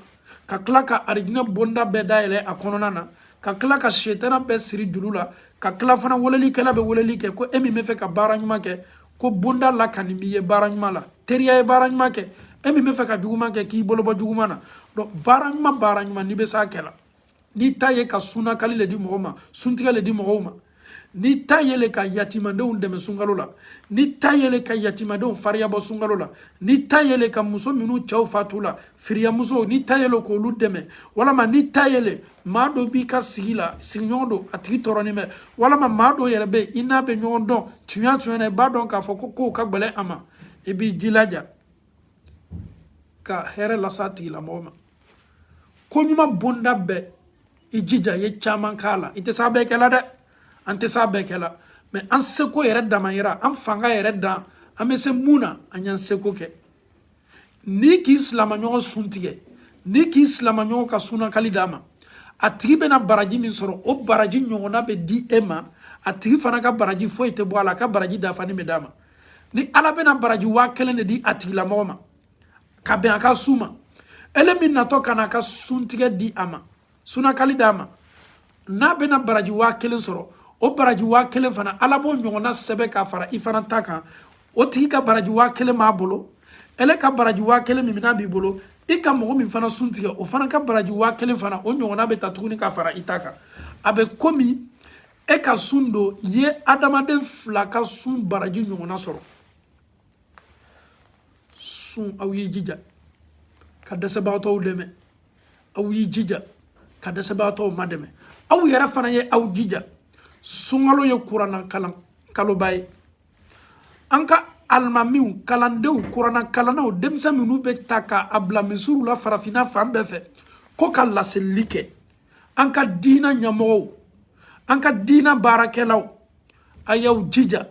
ka tila ka arijinɛ bonda bɛɛ dayɛlɛ a kɔnɔna na ka tila ka shetana bɛɛ siri juru la ka tila fana welelikɛla bɛ weleli kɛ ko e min bɛ fɛ ka baara ɲuman kɛ ko bonda la ka nin b'i ye baara ɲuman la teriya ye baara ɲuman kɛ e min bɛ fɛ ka juguman kɛ k'i bolo bɔ juguman na donc baara ɲuman n'i bɛ s'a kɛ la n'i ta ye ka sunakali le di mɔgɔw ma suntigɛ le di mɔgɔw ma ni ta yele ka yatimadenw dɛmɛ sunkalo la ni ta yele ka yatimadenw fariya bɔ sunkalo la ni ta yele ka muso minnu cɛw fatu la firiya muso ni ta yele k'olu dɛmɛ walama ni ta yele maa dɔ b'i ka sigi la sigiɲɔgɔn don a tigi tɔɔrɔnin bɛ walama maa dɔ yɛrɛ bɛ i n'a bɛ ɲɔgɔn dɔn tuɲa na i b'a dɔn k'a fɔ ko kow ka gbɛlɛn a ma i b'i jilaja ka hɛrɛ lasa tigilamɔgɔ ma ko ɲuman bonda bɛɛ i jija i ye caman k'a la i tɛ s'a bɛɛ kɛ la dɛ an tɛ s'a bɛɛ kɛ la mais an seko yɛrɛ dama yira an fanga yɛrɛ dan an bɛ se mun na an y'an seko kɛ ni k'i silamaɲɔgɔn sun tigɛ ni k'i silamaɲɔgɔn ka sunakali d'a ma a tigi bɛna baraji min sɔrɔ o baraji ɲɔgɔnna bɛ di e ma a tigi fana ka baraji foyi tɛ bɔ a la a ka baraji dafani bɛ d'a ma ni ala bɛna baraji 1000 de di a tigilamɔgɔ ma ka bɛn a ka su ma ele min natɔ ka na a ka suntigɛ di a ma sunakali d'a ma n'a bɛna baraji 1000 sɔrɔ o baraji 1000 fana ala b'o ɲɔgɔnna sɛbɛ k'a fara i fana ta kan o tigi ka baraji 1000 b'a bolo ele ka baraji 1000 min bɛna b'i bolo i ka mɔgɔ min fana sun tigɛ o fana ka baraji 1000 fana o ɲɔgɔnna bɛ ta tuguni k'a fara i ta kan a bɛ komi e ka sun don ye adamaden 2 ka sun baraji ɲɔgɔnna sɔrɔ sun aw y'i jija ka dɛsɛbagatɔw dɛmɛ aw y'i jija ka dɛsɛbagatɔw ma dɛmɛ aw yɛrɛ fana ye aw jija sunkalo ye kuranna kalan kaloba ye an ka alimamiw kalandenw kuranna kalanaw denmisɛn minnu bɛ ta k'a bila misiriw la farafinna fan bɛɛ fɛ ko ka laseli kɛ an ka diina ɲɛmɔgɔw an ka diina baarakɛlaw a y'aw jija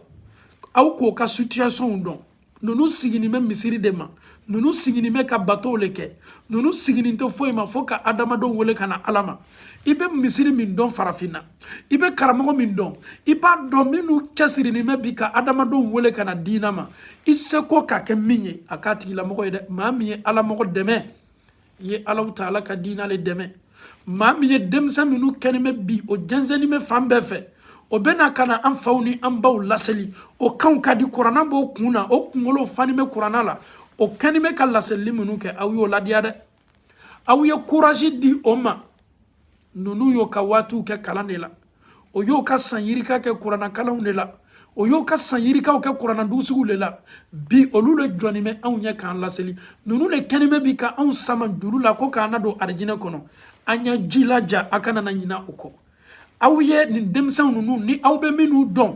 aw k'o ka situation dɔn ninnu siginin bɛ misiri de ma ninnu siginin bɛ ka batow le kɛ ninnu siginin tɛ foyi ma fo ka adamadenw wele ka na ala ma i bɛ misiri min dɔn farafinna i bɛ karamɔgɔ min dɔn i b'a dɔn minnu cɛsirinin bɛ bi ka adamadenw wele ka na diina ma i seko ka kɛ min ye a k'a tigilamɔgɔ ye dɛ maa min ye alamɔgɔ dɛmɛ i ye alaw ta ala ka diina le dɛmɛ maa min ye denmisɛn minnu kɛnin bɛ bi o jɛnsɛnnin bɛ fan bɛɛ fɛ o bɛna ka na an faw ni an baw laseli o kanw ka di kuranna b'o kun na o kunkolo fani bɛ kuranna la o kɛnin bɛ ka laseli minnu kɛ aw y'o ladiya dɛ aw ye courage di o ma ninnu y'o ka waatiw kɛ kalan de la o y'o ka san yirika kɛ kuranna kalanw de la o y'o ka san yirikaw kɛ kuranna dugusigiw de la bi olu le jɔnnen bɛ anw ɲɛ k'an laseli ninnu le kɛnin bɛ bi ka anw sama juru la ko k'an na don arijinɛ kɔnɔ an ye jilaja a kana na ɲina o kɔ aw ye nin denmisɛnw ninnu ni aw bɛ minnu dɔn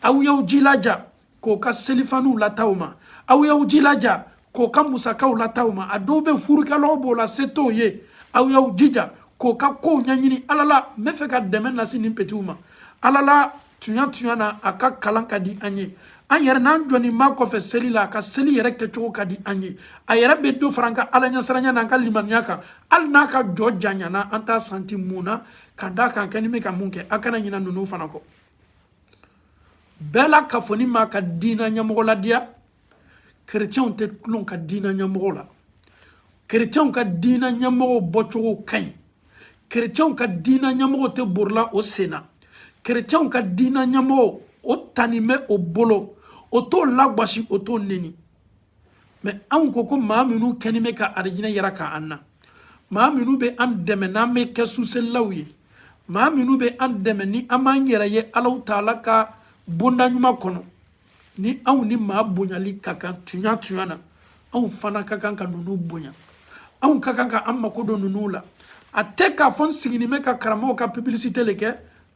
aw y'aw jilaja k'o ka selifaniw lataw ma aw y'aw jilaja k'o ka musakaw lataw ma a dɔw bɛ furukɛlaw b'o la se t'o ye aw y'aw jija k'o ka kow ɲɛɲini ala la n bɛ fɛ ka dɛmɛ lase nin petiw ma ala la tuɲa na a ka kalan ka di an ye an yɛrɛ n'an jɔnnen b'a kɔfɛ seli la a ka seli yɛrɛ kɛcogo ka di an ye a yɛrɛ bɛ dɔ fara an ka ala ɲɛsiranya n'an ka limaniya kan hali n'a ka jɔ janyana an t'a santi mun na ka da kan kɛ ni bɛ ka mun kɛ a kana ɲina ninnu fana kɔ bɛɛ la kafoni ma ka diina ɲɛmɔgɔ ladiya kerecɛnw tɛ tulon ka diina ɲɛmɔgɔ la kerecɛnw ka diina ɲɛmɔgɔ bɔcogo ka ɲi kerecɛnw ka diina ɲɛmɔgɔ tɛ borila o sen na kerecɛnw ka diina ɲɛmɔgɔ o tanin bɛ o bolo o t'o lagwasi o t'o neni mɛ anw ko maa minnu kɛnin bɛ ka arijinɛ yira k'an na maa minnu bɛ an dɛmɛ n'an bɛ kɛ suselilaw ye maa minnu bɛ an dɛmɛ ni an b'an yɛrɛ ye alaw taala ka bonda ɲuman kɔnɔ ni anw ni maa bonyali ka kan tuɲa na anw fana ka kan ka ninnu bonya anw ka kan ka an mako don ninnu la a tɛ k'a fɔ n siginin bɛ ka karamɔgɔw ka publicité le kɛ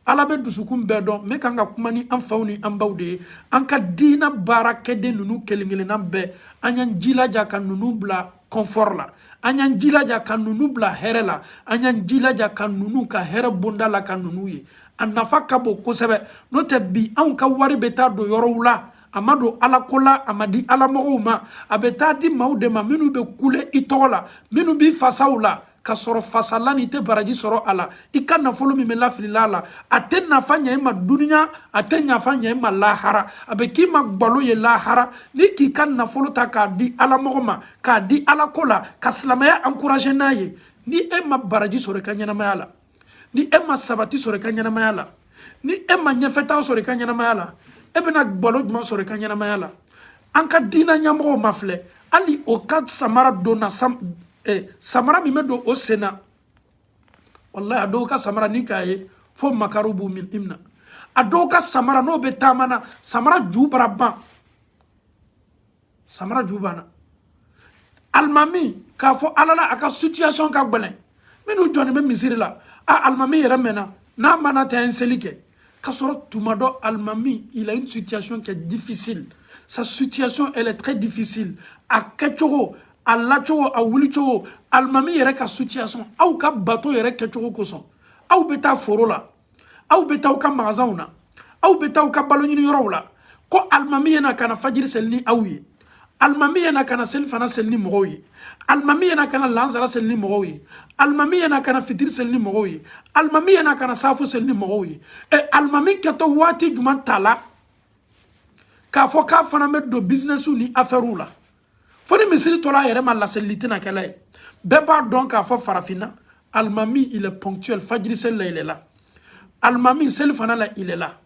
ala be dusukun bɛɛ dɔn me kan ka kuma ni an faw ni an baw de ye an ka diina baarakɛden ninnu kelen-kelenna bɛɛ an y'an jilaja ka ninnu bila confort la an y'an jilaja ka ninnu bila hɛrɛ la an y'an jilaja ka ninnu ka hɛrɛ bonda la ka ninnu ye a nafa ka bon kosɛbɛ n'o tɛ bi anw ka wari bɛ taa don yɔrɔw la a ma don ala ko la a ma di ala mɔgɔw ma a bɛ taa di maaw de ma minnu bɛ kule i tɔgɔ la minnu b'i fasaw la ka sɔrɔ fasala ni tɛ baraji sɔrɔ a la i ka nafolo min bɛ lafilila a la a tɛ nafa ɲɛ i ma duniya a tɛ nafa ɲɛ i ma lahara a bɛ k'i ma gbalo ye lahara ni k'i ka nafolo ta k'a di ala mɔgɔ ma k'a di ala ko la ka silamɛya encourager n'a ye ni e ma baraji sɔrɔ i ka ɲɛnamaya la ni e ma sabati sɔrɔ i ka ɲɛnamaya la ni e ma ɲɛfɛtaw sɔrɔ i ka ɲɛnamaya la e bɛna gbalo jumɛn sɔrɔ i ka ɲɛnamaya la an ka diina ɲɛmɔgɔw ma filɛ hali o ka samara donna samara min bɛ don o sen na wallahi a dɔw ka samara ni k'a ye fo makaru b'u minɛ a dɔw ka samara n'o bɛ taama na samara ju bara ban samara ju banna alimami k'a fɔ ala la a ka situation ka gɛlɛn minnu jɔnnen bɛ misiri la alimami yɛrɛ mɛnna n'a mana tɛ an seli kɛ k'a sɔrɔ tuma dɔ alimami il a une situation qui est difficile sa situation elle est très difficile a kɛcogo a lacogo a wulicogo alimami yɛrɛ ka situation aw ka bato yɛrɛ kɛcogo kosɔn aw bɛ taa foro la aw bɛ taa aw ka magasinw na aw bɛ taa aw ka balo ɲini yɔrɔw la ko alimami yɛna ka na fajiri seli ni aw ye alimami yɛna ka na seli fana seli ni mɔgɔw ye alimami yɛna ka na lansara seli ni mɔgɔw ye alimami yɛna ka na fitiri seli ni mɔgɔw ye alimami yɛna ka na safo seli ni mɔgɔw ye alimami kɛtɔ waati jumɛn ta la k'a fɔ k'a fana bɛ don businessu ni affaireu la fo ni misiri tola a yɛrɛ ma laseli tɛna kɛla ye bɛɛ b'a dɔn k'a fɔ farafinna alimami il est ponctuel fajiri seli la il est là alimami seli fana la il est là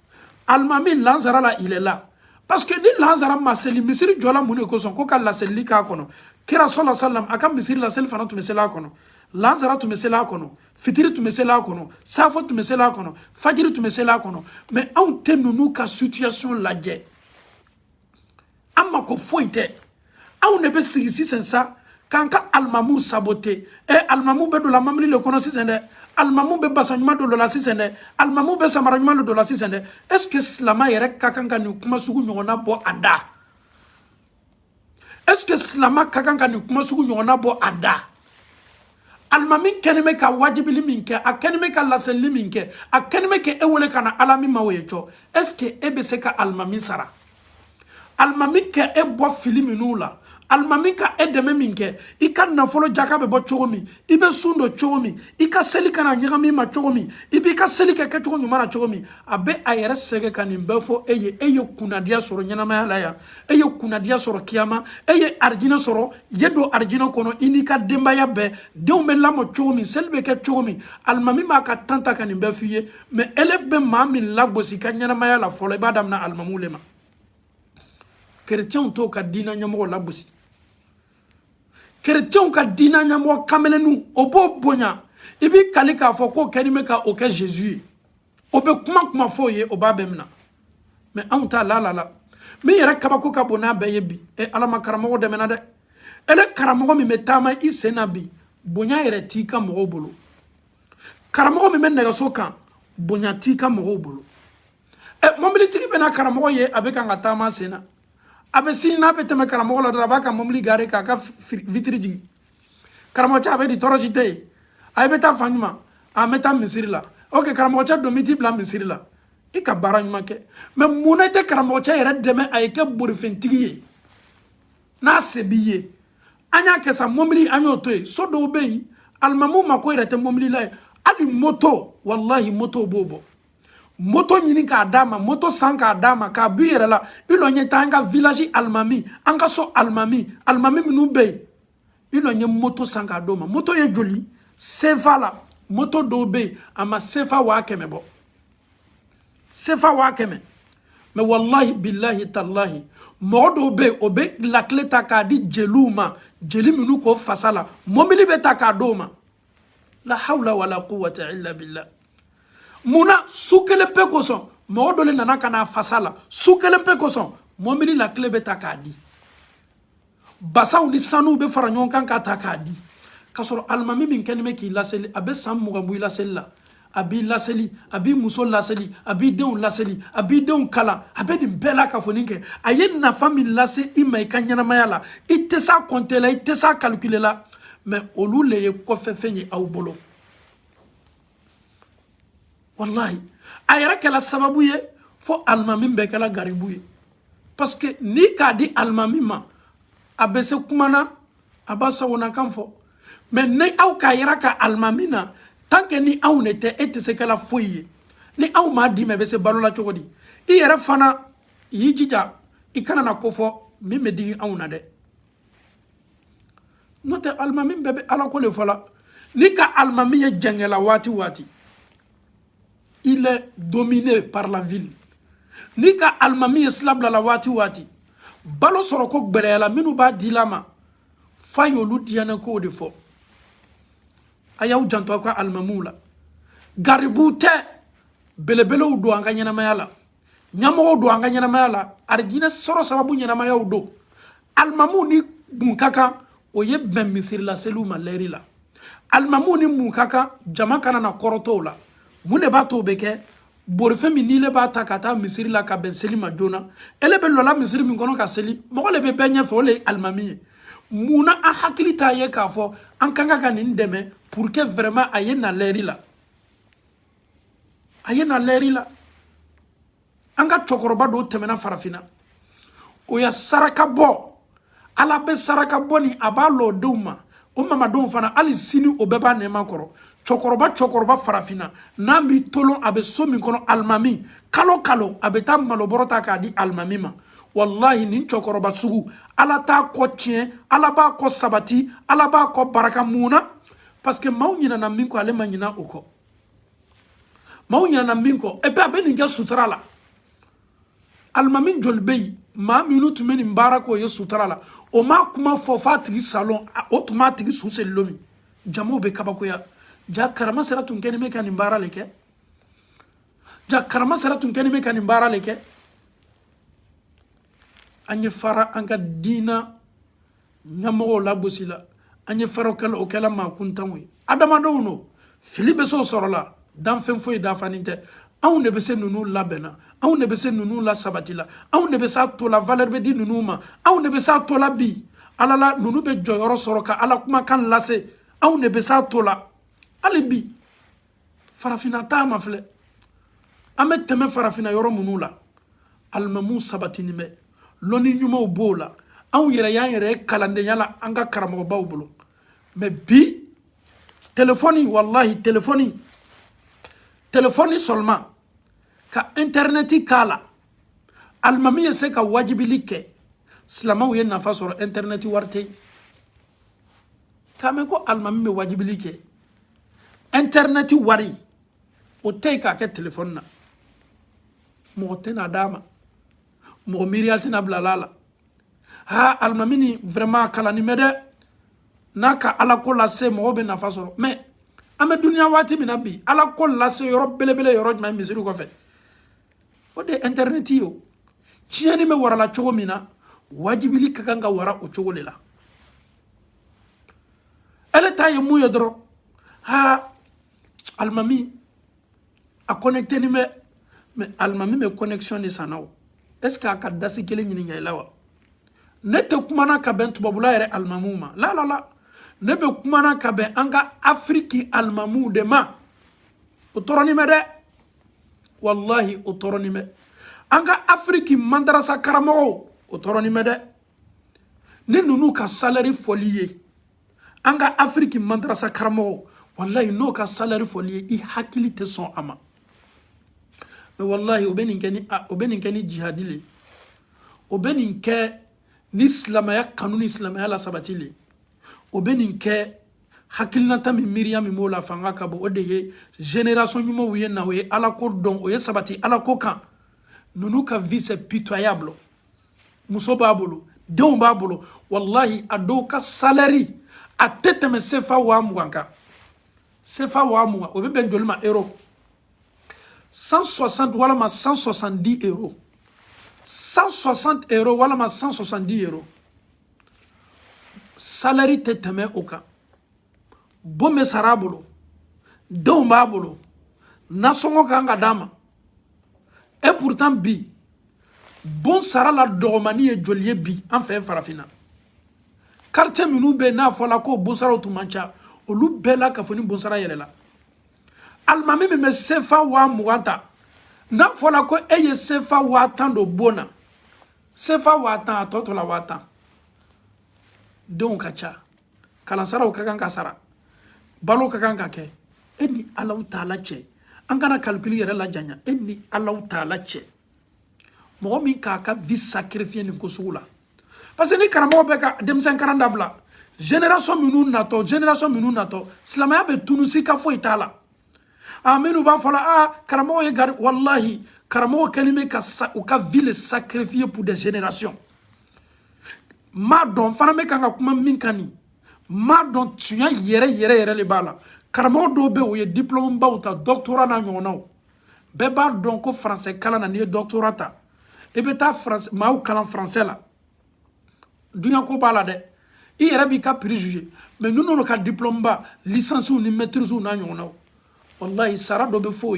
alimami lansara la il est là parce que ni lansara ma seli misiri jɔla mun de kosɔn ko ka laseli k'a kɔnɔ kira sɔla salam a ka misiri la seli fana tun bɛ seli a kɔnɔ lansara tun bɛ seli a kɔnɔ fitiri tun bɛ seli a kɔnɔ safo tun bɛ seli a kɔnɔ fajiri tun bɛ seli a kɔnɔ mais anw tɛ ninnu ka situation lajɛ an mako foyi tɛ anw de bɛ sigi sisan sa k'an ka alimamuw sabote alimamuw bɛ don la mamili le kɔnɔ sisan dɛ alimamuw bɛ basa ɲuman don dɔ la sisan dɛ alimamuw bɛ samara ɲuman don dɔ la sisan dɛ est ce que silama yɛrɛ ka kan ka nin kuma sugu ɲɔgɔnna bɔ a da est ce que silama ka kan ka nin kuma sugu ɲɔgɔnna bɔ a da alimami kɛlen bɛ ka wajibili min kɛ a kɛlen bɛ ka laseli min kɛ a kɛlen bɛ ka e wele ka na ala min ma o ye cɔ est ce que e bɛ se ka alimami sara alimami ka e bɔ fili minnu la alimami ka e dɛmɛ min kɛ i ka nafolo jaka bɛ bɔ cogo min i bɛ sun don cogo min i ka seli kana ɲagami ma cogo min i b'i ka seli kɛ kɛcogo ɲuman na cogo min a bɛ a yɛrɛ sɛgɛ ka nin bɛɛ fɔ e ye kunnadiya sɔrɔ ɲɛnamaya la yan e ye kunnadiya sɔrɔ kiyama e ye arijinɛ sɔrɔ ye don arijinɛ kɔnɔ i n'i ka denbaya bɛɛ denw bɛ lamɔ cogo min seli bɛ kɛ cogo min alimami b'a ka tan ta ka nin bɛɛ f'i ye mais ele bɛ maa min lagosi i ka ɲɛnamaya la fɔlɔ i b'a daminɛ alimamuw le ma kerecɛnw t'o ka diinɛ ɲɛmɔgɔ lagosi kerecɛnw ka diinɛ ɲɛmɔgɔ kamelenu o b'o bonya i b'i kali k'a fɔ k'o kɛlen bɛ ka o kɛ Jésus ye o bɛ kuma fɔ o ye o b'a bɛɛ minɛ mais anw t'a la min yɛrɛ kabako ka bon n'a bɛɛ ye bi ala ma karamɔgɔ dɛmɛna dɛ ele karamɔgɔ min bɛ taama i sen na bi bonya yɛrɛ t'i ka mɔgɔw bolo karamɔgɔ min bɛ nɛgɛso kan bonya t'i ka mɔgɔw bolo mobilitigi bɛ na karamɔgɔ ye a bɛ kan ka taama sen na a bɛ sini n'a bɛ tɛmɛ karamɔgɔ la dɔrɔn a b'a ka mobili gare k'a ka vitiri jigin karamɔgɔ cɛ a bɛ di tɔɔrɔsi tɛ yen a bɛ taa fan ɲuman a bɛ taa misiri la ok karamɔgɔ cɛ don t'i bila misiri la i ka baara ɲuman kɛ mais munna i tɛ karamɔgɔ cɛ yɛrɛ dɛmɛ a ye kɛ borifɛntigi ye n'a se b'i ye an y'a kɛ sa mobili an y'o to yen so dɔw bɛ yen alimamuw ma ko yɛrɛ tɛ mobili la ye hali moto walahi moto b'o bɔ moto ɲini k'a d'a ma moto san k'a d'a ma k'a b'i yɛrɛ la i lɔ ɲɛ taa an ka village alimami an ka so alimami minnu bɛ yen i lɔ ɲɛ moto san k'a d'o ma moto ye joli sefa la moto dɔw bɛ yen a ma sefa 100 bɔ sefa 100 mais wallahi billahi tallahi mɔgɔ dɔw bɛ yen o bɛ lakile ta k'a di jeliw ma jeli minnu k'o fasa la mobili bɛ ta k'a d'o ma la hawla wala quwwata illa billah munna su kelen pe kosɔn mɔgɔ dɔ le nana ka n'a fasa la su kelen pe kosɔn mobili la tile bɛ ta k'a di basaw ni sanuw bɛ fara ɲɔgɔn kan k'a ta k'a di k'a sɔrɔ alimami min kɛlen bɛ k'i laseli a bɛ san 20 bɔ i laseli la a b'i laseli a b'i muso laseli a b'i denw laseli a b'i denw kalan a bɛ nin bɛɛ la ka fɔ nin kɛ a ye nafa min lase i ma i ka ɲɛnamaya la i tɛ s'a compter la i tɛ s'a calculer la mais olu le ye kɔfɛ fɛn ye aw bolo wallahi a yɛrɛ kɛla sababu ye fo alimami bɛɛ kɛla garibu ye parce que n'i k'a di alimami ma a bɛ se kuma na a b'a sagonakan fɔ mais ni aw k'a yira ka alimami na tant que ni aw ne tɛ e tɛ se kɛla foyi ye ni aw m'a di ma i bɛ se balo la cogo di i yɛrɛ fana y'i jija i kana na ko fɔ min bɛ digi anw na dɛ n'o tɛ alimami bɛɛ bɛ ala ko le fɔ la ni ka alimami ye jɛngɛla waati o waati il est dominé par la ville ni ka alimami ye sila bila la waati o waati balo sɔrɔ ko gbɛrɛyala minnu b'a di la ma fa y'olu diyanɛ kow de fɔ a y'aw janto aw ka alimamiw la garibuw tɛ belebelew don an ka ɲɛnamaya la ɲɛmɔgɔw don an ka ɲɛnamaya la arijinɛ sɔrɔ sababu ɲɛnamayaw don alimamiw ni mun ka kan o ye bɛn misirilaseliw ma lɛri la alimamiw ni mun ka kan jama kana na kɔrɔtɔw la mun de b'a to o bɛ kɛ borifɛn min n'ile b'a ta ka taa misiri la ka bɛn seli ma joona ele bɛ lɔla misiri min kɔnɔ ka seli mɔgɔ le bɛ bɛɛ ɲɛfɛ o le ye alimami ye munna an hakili t'a ye k'a fɔ an kan ka nin dɛmɛ pour que vraiment a ye na lɛri la a ye na lɛri la an ka cɛkɔrɔba dɔw tɛmɛna farafinna o ya saraka bɔ ala bɛ saraka bɔ ni a b'a lɔ o denw ma o mamadenw fana hali sini o bɛɛ b'a nɛɛma kɔrɔ cɛkɔrɔba farafinna n'a b'i tolon a bɛ so min kɔnɔ alimami kalo kalo a bɛ taa malobɔrɔ ta k'a di alimami ma wallahi nin cɛkɔrɔba sugu ala t'a kɔ tiɲɛ ala b'a kɔ sabati ala b'a kɔ baraka mun na parce que maaw ɲinɛna min kɔ ale ma ɲinɛ o kɔ maaw ɲinɛna min kɔ et puis a bɛ nin kɛ sutura la alimami joli bɛ yen maa minnu tun bɛ nin baara k'o ye sutura la o ma kuma fɔ f'a tigi salon o tun b'a tigi su selilo min jamaw bɛ kabakoya ja karama sera tun kɛlen bɛ ka nin baara le kɛ ja karama sera tun kɛlen bɛ ka nin baara le kɛ an ye fara an ka diina ɲɛmɔgɔw lagosi la an ye fara o kɛla maa kuntanw ye adamadenw no fili bɛ se o sɔrɔ la danfɛn foyi dafanin tɛ anw de bɛ se ninnu labɛnna anw de bɛ se ninnu la sabati la anw de bɛ se a to la valeur bɛ di ninnu ma anw de bɛ se a to la bi ala la ninnu bɛ jɔyɔrɔ sɔrɔ ka ala kumakan lase anw de bɛ se a to la hali bi farafinna taa ma filɛ an bɛ tɛmɛ farafinna yɔrɔ minnu la alimamuw sabatinin bɛ lɔnni ɲumanw b'o la anw yɛrɛ y'an yɛrɛ kalandenya la an ka karamɔgɔbaw bolo mais bi telefɔni wallahi telefɔni seulement ka interneti k'a la alimami ye se ka wajibili kɛ silamɛw ye nafa sɔrɔ interneti wari tɛ yen k'a mɛn ko alimami bɛ wajibili kɛ interneti wari o tɛ yen k'a kɛ telefɔni na mɔgɔ tɛ n'a d'a ma mɔgɔ miiriya tɛna bila a la ha alimami ni vraiment kalanni bɛ dɛ n'a ka alako lase mɔgɔw bɛ nafa sɔrɔ mais an bɛ duniya waati min na bi alako lase yɔrɔ belebele yɔrɔ jumɛn misiri kɔfɛ o de ye interneti ye o tiɲɛni bɛ warala cogo min na wajibili ka kan ka wara o cogo de la ele ta ye mun ye dɔrɔn ha alimami a connecté ni bɛ mais alimami bɛ connexion de sanna o est ce que a ka dasi kelen ɲininka i la wa ne tɛ kumana ka bɛn tubabula yɛrɛ alimamiw ma la ne bɛ kumana ka bɛn an ka afiriki alimamiw de ma o tɔɔrɔnin bɛ dɛ wallahi o tɔɔrɔnin bɛ an ka afiriki madarasa karamɔgɔw o tɔɔrɔnin bɛ dɛ ni ninnu ka salaire fɔli ye an ka afiriki madarasa karamɔgɔw wallahi n'o ka salaire fɔli ye i hakili tɛ sɔn a ma mais wallahi o bɛ nin kɛ ni jihadi le o bɛ nin kɛ ni silamɛya kanu ni silamɛya la sabati le o bɛ nin kɛ hakilinata min miiriya min b'o la fanga ka bon o de ye génération ɲumanw ye na o ye ala ko dɔn o ye sabati ala ko kan ninnu ka vie c'est pitoyable muso b'a bolo denw b'a bolo wallahi a dɔw ka salaire a tɛ tɛmɛ sefa 20,000 kan sefa 20,000 o bɛ bɛn joli ma euro 160 walama 170 euros 160 euros walama 170 euros salaire tɛ tɛmɛ o kan bon bɛ sara a bolo denw b'a bolo nasɔngɔ kan ka d'a ma et pourtant bi bon sara la dɔgɔmani ye joli ye bi an fɛ farafinna quartier minnu bɛ n'a fɔla ko bon saraw tun man ca olu bɛɛ la ka fɔ ni bon sara yɛlɛla alimami min bɛ sefa 20,000 ta n'a fɔla ko e ye sefa 10,000 don bon na sefa 10,000 a tɔ tora 10,000 denw ka ca kalansaraw ka kan ka sara balo ka kan ka kɛ e ni Alahu Taala cɛ an kana calcul yɛrɛ la janya e ni Alahu Taala cɛ mɔgɔ min k'a ka vie sacrifier nin ko sugu la parce que ni karamɔgɔ bɛ ka denmisɛn karan dabila génération minnu natɔ silamɛya bɛ tunu si ka foyi t'a la minnu b'a fɔ la karamɔgɔ ye gari wallahi karamɔgɔ kɛlen bɛ ka u ka vie le sacrifier pour des générations m'a dɔn fana bɛ kan ka kuma min kan nin m'a dɔn tiɲɛ yɛrɛ de b'a la karamɔgɔ dɔw bɛ u ye diplôme baw ta doctorat n'a ɲɔgɔnnaw bɛɛ b'a dɔn ko français kalan na n'i ye doctorat ta i bɛ taa maaw kalan français la dunya ko b'a la dɛ i yɛrɛ b'i ka prix juger mais ninnu ka diplôme ba licence ni maîtrise n'a ɲɔgɔnnaw wallahi sara dɔ bɛ f'o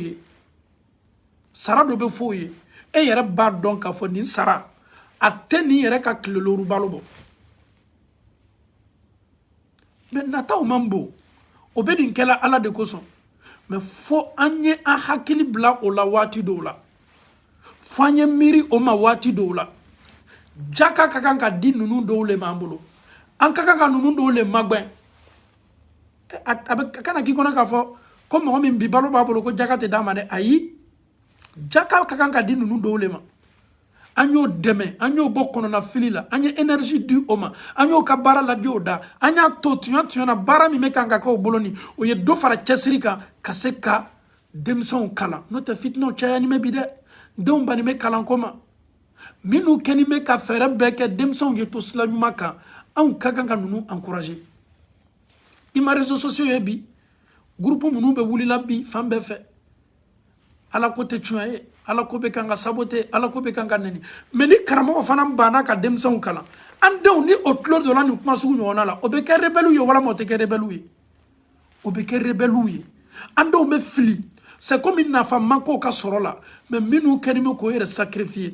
ye e yɛrɛ b'a dɔn k'a fɔ nin sara a tɛ nin yɛrɛ ka tilelooru balo bɔ mais nataw man bon o bɛ nin kɛla ala de kosɔn mais fo an ye an hakili bila o la waati dɔw la fo an ye miiri o ma waati dɔw la jaka ka kan ka di ninnu dɔw le m'an bolo an ka kan ka ninnu dɔw le magɛn a kana k'i kɔnɔ k'a fɔ ko mɔgɔ min bi balo b'a bolo ko jaka tɛ d'a ma dɛ ayi jaka ka kan ka di ninnu dɔw le ma an y'o dɛmɛ an y'o bɔ kɔnɔna fili la an ye énergie di o ma an y'o ka baara ladi o da an y'a to tuɲa na baara min bɛ kan ka kɛ o bolo nin o ye dɔ fara cɛsiri kan ka se ka denmisɛnw kalan n'o tɛ fitinaw cayani bɛ bi dɛ denw bannen bɛ kalanko ma minnu kɛni bɛ ka fɛɛrɛ bɛɛ kɛ denmisɛnw ye to sira ɲuman kan anw ka kan ka ninnu encourager i ma réseaux sociaux ye bi groupe minnu bɛ wulila bi fan bɛɛ fɛ ala ko tɛ tiɲɛ ye ala ko bɛ kan ka saboter ala ko bɛ kan ka nɛni mais ni karamɔgɔ fana banna ka denmisɛnw kalan an denw ni o tulo donna nin kuma sugu ɲɔgɔnna la o bɛ kɛ rebelle ye walima o tɛ kɛ rebelle ye o bɛ kɛ rebelle ye an denw bɛ fili c'est comme nafa man k'o ka sɔrɔ la mais minnu kɛlen bɛ k'o yɛrɛ sacrifier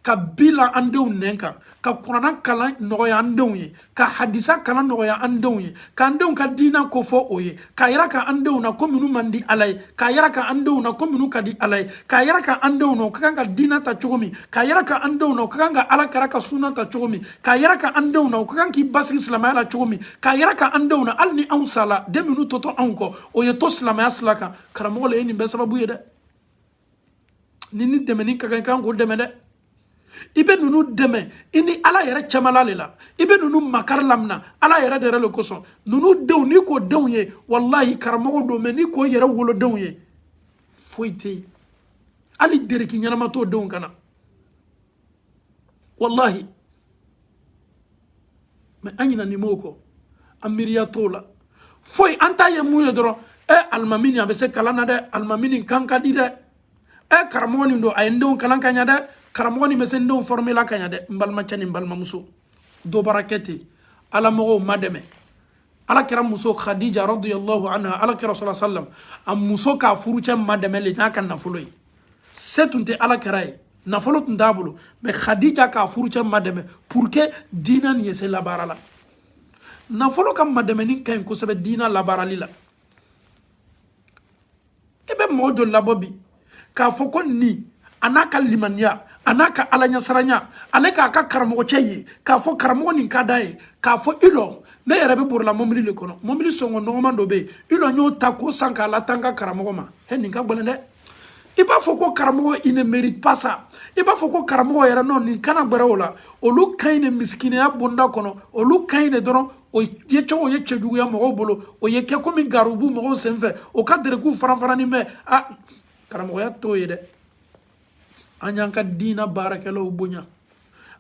ka bila an denw nɛn kan ka kuranna kalan nɔgɔya an denw ye ka hadisa kalan nɔgɔya an denw ye k'an denw ka diina kofɔ o ye k'a yira ka an denw na ko minnu man di ala ye k'a yira ka an denw na ko minnu ka di ala ye k'a yira ka an denw na o ka kan ka diina ta cogo min k'a yira ka an denw na o ka kan ka ala kɛra ka sunna ta cogo min k'a yira ka an denw na o ka kan k'i basigi silamɛya la cogo min k'a yira ka an denw na hali ni anw sala den minnu tɔtɔ anw kɔ o ye to silamɛya sira kan karamɔgɔ le ye nin bɛɛ sababu ye dɛ ni dɛmɛni ka kan i kan k'o dɛmɛ dɛ i bɛ ninnu dɛmɛ i ni ala yɛrɛ cɛmala le la i bɛ ninnu makari lamina ala yɛrɛ de yɛrɛ le kosɔn ninnu denw n'i k'o denw ye walahi karamɔgɔw don mais n'i k'o yɛrɛ wolodenw ye foyi tɛ yen hali dereki ɲɛnama t'o denw kana wallahi mais an ɲina nin m'o kɔ an miiriya t'o la foyi an t'a ye mun ye dɔrɔn alimami nin a bɛ se kalan na dɛ alimami nin kan ka di dɛ karamɔgɔ nin don a ye n denw kalan ka ɲa dɛ karamɔgɔ nin bɛ se n denw former la ka ɲa dɛ n balimacɛ ni n balimamuso dɔ baara kɛ ten ala mɔgɔw ma dɛmɛ ala kɛra muso khadija radiyallahu anha ala kɛra sallallahu alaihi wasallam a muso k'a furucɛ ma dɛmɛ le n'a ka nafolo ye se tun tɛ ala kɛra ye nafolo tun t'a bolo mais khadija k'a furucɛ ma dɛmɛ pour que diina nin ye se labaara la nafolo ka ma dɛmɛni ka ɲi kosɛbɛ diina labaarali la i bɛ mɔgɔ jɔ labɔ bi k'a fɔ ko nin a n'a ka limaniya a n'a ka ala ɲɛsaranya ale k'a ka karamɔgɔcɛ ye k'a fɔ karamɔgɔ nin ka d'a ye k'a fɔ i lɔ ne yɛrɛ bɛ borila mobili le kɔnɔ mobili sɔngɔ nɔgɔman dɔ bɛ yen i lɔ n y'o ta k'o san k'a latan ka karamɔgɔ ma nin ka gɛlɛn dɛ i b'a fɔ ko karamɔgɔ il ne mérite pas ça i b'a fɔ ko karamɔgɔ yɛrɛ nɔ nin kana gbɛrɛ o la olu ka ɲi de misikineya bonda kɔnɔ olu ka ɲi de dɔrɔn o ye cogo ye cɛjuguya mɔgɔw bolo o ye kɛ komi garubu mɔgɔw senfɛ o ka dereku farafarani mɛ karamɔgɔya t'o ye dɛ an y'an ka diina baarakɛlaw bonya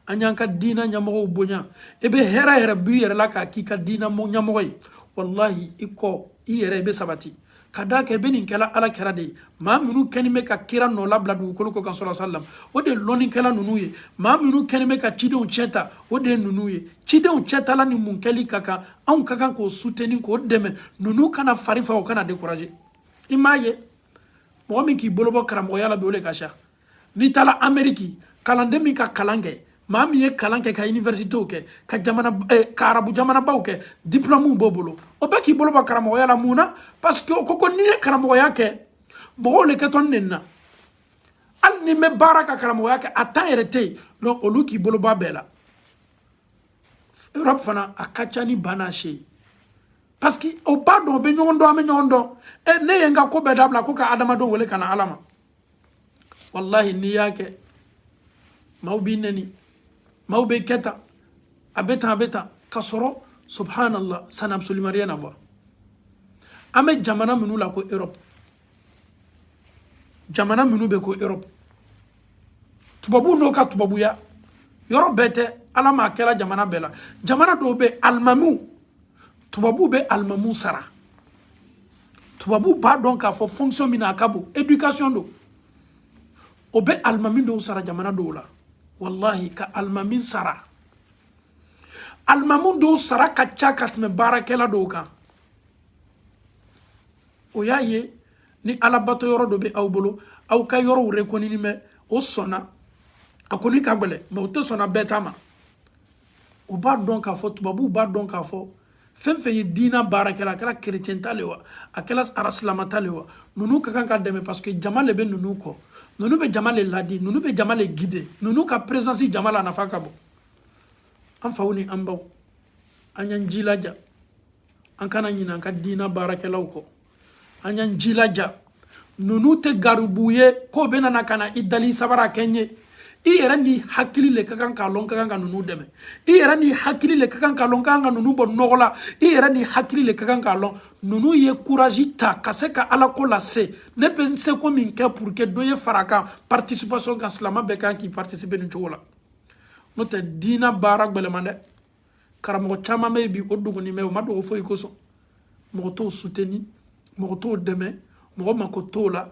an y'an ka diina ɲɛmɔgɔw bonya i bɛ hɛrɛ yɛrɛ b'i yɛrɛ la k'a k'i ka diina ɲɛmɔgɔ ye wallahi i kɔ i yɛrɛ i bɛ sabati ka d'a kan i bɛ nin kɛla ala kɛra de ye maa minnu kɛni bɛ ka kira nɔ labila dugukolo kan sallallahu alaihi wasallam o de ye lɔnnikɛla ninnu ye maa minnu kɛni bɛ ka cidenw cɛ ta o de ye ninnu ye cidenw cɛtala ni mun kɛli ka kan anw ka kan k'o soutenir k'o dɛmɛ ninnu kana fari fa o kana décourager i m'a ye mɔgɔ min k'i bolo bɔ karamɔgɔya la bi o le ka ca n'i taara Amérique kalanden min ka kalan kɛ maa min ye kalan kɛ ka universitéw kɛ ka arabu jamanabaw kɛ diplôme b'o bolo o bɛɛ k'i bolo bɔ karamɔgɔya la mun na parce que o ko n'i ye karamɔgɔya kɛ mɔgɔw le kɛtɔ ne na hali ni mɛ baara ka karamɔgɔya kɛ a temps yɛrɛ tɛ yen donc olu k'i bolo bɔ a bɛɛ la Europe fana a ka ca ni bana se parce que o b'a dɔn o bɛ ɲɔgɔn dɔn an bɛ ɲɔgɔn dɔn ne ye n ka ko bɛɛ dabila ko ka adamadenw wele ka na Ala ma wallahi n'i y'a kɛ maaw b'i neni maaw bɛ kɛ tan a bɛ tan ka sɔrɔ subhanallah ça n'a absolument rien à voir an bɛ jamana minnu la ko Europe jamana minnu bɛ ko Europe tubabu n'o ka tubabuya yɔrɔ bɛɛ tɛ Ala m'a kɛra jamana bɛɛ la jamana dɔw bɛ alimamiw tubabu bɛ alimamiw sara tubabu b'a dɔn k'a fɔ fonction min na a ka bon éducation don o bɛ alimami dɔw sara jamana dɔw la wallahi ka alimami sara alimamu dɔw sara ka ca ka tɛmɛ baarakɛla dɔw kan o y'a ye ni alabato yɔrɔ dɔ bɛ aw bolo aw ka yɔrɔw reconnu mɛ o sɔnna a kɔni ka gɛlɛn mais o tɛ sɔnna bɛɛ ta ma o b'a dɔn k'a fɔ tubabuw b'a dɔn k'a fɔ fɛn fɛn ye diina baarakɛla a kɛra chrétien ta le wa a kɛra silamɛ ta le wa ninnu ka kan ka dɛmɛ parce que jama le bɛ ninnu kɔ ninnu bɛ jama le ladi ninnu bɛ jama le guider ninnu ka présence jama la nafa ka bon an faw ni an baw an y'an jilaja an kana ɲinɛ an ka diina baarakɛlaw kɔ an y'an jilaja ninnu tɛ garibu ye k'o bɛ nana ka na i dali sabara kɛ n ye i yɛrɛ ni hakili le ka kan k'a lɔn ka kan ka ninnu dɛmɛ i yɛrɛ ni hakili le ka kan k'a lɔn ka kan ka ninnu bɔ nɔgɔ la i yɛrɛ ni hakili le ka kan k'a lɔn ninnu ye courage ta ka se ka ala ko lase ne bɛ se ko min kɛ pour que dɔ ye fara kan participation kan silamɛ bɛɛ kan k'i participer nin cogo la n'o tɛ diina baara gbɛlɛman dɛ karamɔgɔ caman bɛ yen bi o dogoni mɛ o ma dogo foyi kosɔn mɔgɔ t'o soutenir mɔgɔ t'o dɛmɛ mɔgɔ mako t'o la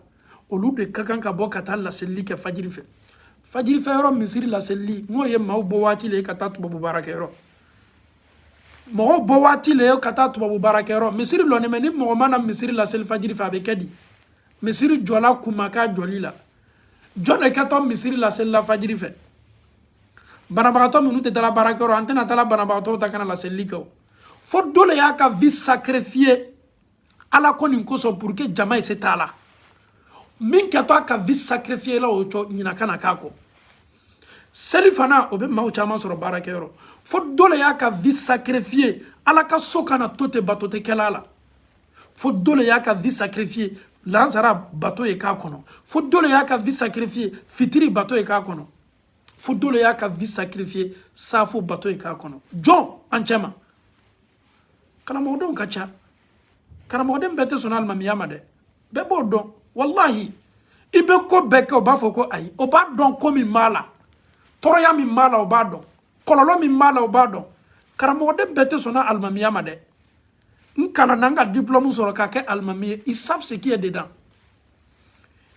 olu de ka kan ka bɔ ka taa laseli kɛ fajiri fɛ fajiri fɛ yɔrɔ misiri laseli n'o ye maaw bɔ waati le ka taa tubabu baarakɛyɔrɔ mɔgɔw bɔ waati le ka taa tubabu baarakɛyɔrɔ misiri lɔni mɛ ni mɔgɔ mana misiri laseli fajiri fɛ a bɛ kɛ di misiri jɔla kuma k'a jɔli la jɔn de kɛtɔ misiri laseli la fajiri fɛ banabagatɔ minnu tɛ taa baarakɛyɔrɔ an tɛna taa banabagatɔw ta kana laseli kɛ o fo dɔ le y'a ka vie sacrifier ala ko nin kosɔn pour que jama ye se t'a la min kɛtɔ a ka vie sacrifier la o cɔ ɲina kana k'a kɔ seli fana o bɛ maaw caman sɔrɔ baarakɛyɔrɔ fo dɔ le y'a ka vie sacrifier ala ka so kana to ten bato tɛ kɛla la fo dɔ le y'a ka vie sacrifier lansara bato ye k'a kɔnɔ fo dɔ le y'a ka vie sacrifier fitiri bato ye k'a kɔnɔ fo dɔ le y'a ka vie sacrifier safo bato ye k'a kɔnɔ jɔn an cɛ ma karamɔgɔdenw ka ca karamɔgɔden bɛɛ tɛ sɔn alimamiya ma dɛ bɛɛ b'o dɔn wallahi i bɛ ko bɛɛ kɛ o b'a fɔ ko ayi o b'a dɔn ko min b'a la tɔɔrɔya min b'a la o b'a dɔn kɔlɔlɔ min b'a la o b'a dɔn karamɔgɔden bɛɛ tɛ sɔn alimamiya ma dɛ n kalanna n ka diplôme sɔrɔ k'a kɛ alimami ye ils savent ce qui est dedans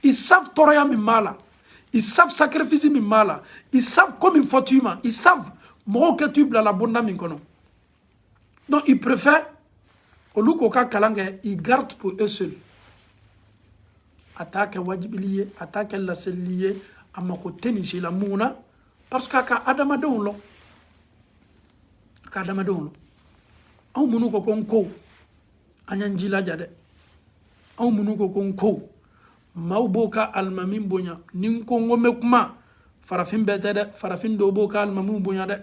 ils savent tɔɔrɔya min b'a la ils savent sacrifice min b'a la ils savent ko min fɔ tu ma ils savent mɔgɔw kɛ tu bilala bonda min kɔnɔ donc ils préfèrent olu k'o ka kalan kɛ ils gardent pour eux seuls a t'a kɛ wajibili ye a t'a kɛ laseli ye a mako tɛ nin si la mun na parce que a ka adamadenw lɔ a ka adamadenw lɔ anw minnu ko ko n ko an y'an jilaja dɛ anw minnu ko ko n ko maaw b'o ka alimami bonya ni n ko n ko n bɛ kuma farafin bɛɛ tɛ dɛ farafin dɔw b'o ka alimamiw bonya dɛ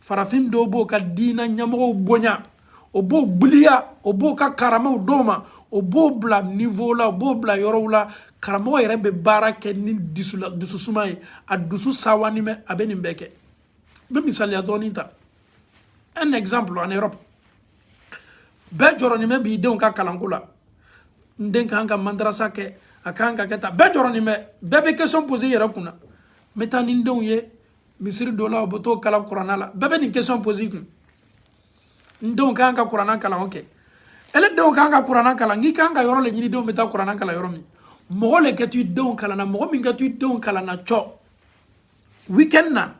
farafin dɔw b'o ka diina ɲɛmɔgɔw bonya o b'o gbiliya o b'o ka karamaw dɔw ma o b'o bila niveau la o b'o bila yɔrɔw la karamɔgɔ yɛrɛ bɛ baara kɛ ni dususuma ye a dusu sawani mɛ a bɛ nin bɛɛ kɛ n bɛ misaliya dɔɔni ta un exemple en Europe bɛɛ jɔrɔnin bɛ b'i denw ka kalanko la n den ka kan ka madarasa kɛ a ka kan ka kɛ tan bɛɛ jɔrɔnin bɛ bɛɛ bɛ question poser yɛrɛ kunna n bɛ taa ni n denw ye misiri dɔ la o bɛ t'o kalan kuranna la bɛɛ bɛ nin question poser kun n denw ka kan ka kuranna kalan o kɛ ele denw ka kan ka kuranna kalan n'i ka kan ka yɔrɔ le ɲini denw bɛ taa kuranna kalan yɔrɔ min mɔgɔ le kɛ to i denw kalanna mɔgɔ min kɛ to i denw kalanna cɔ weekend na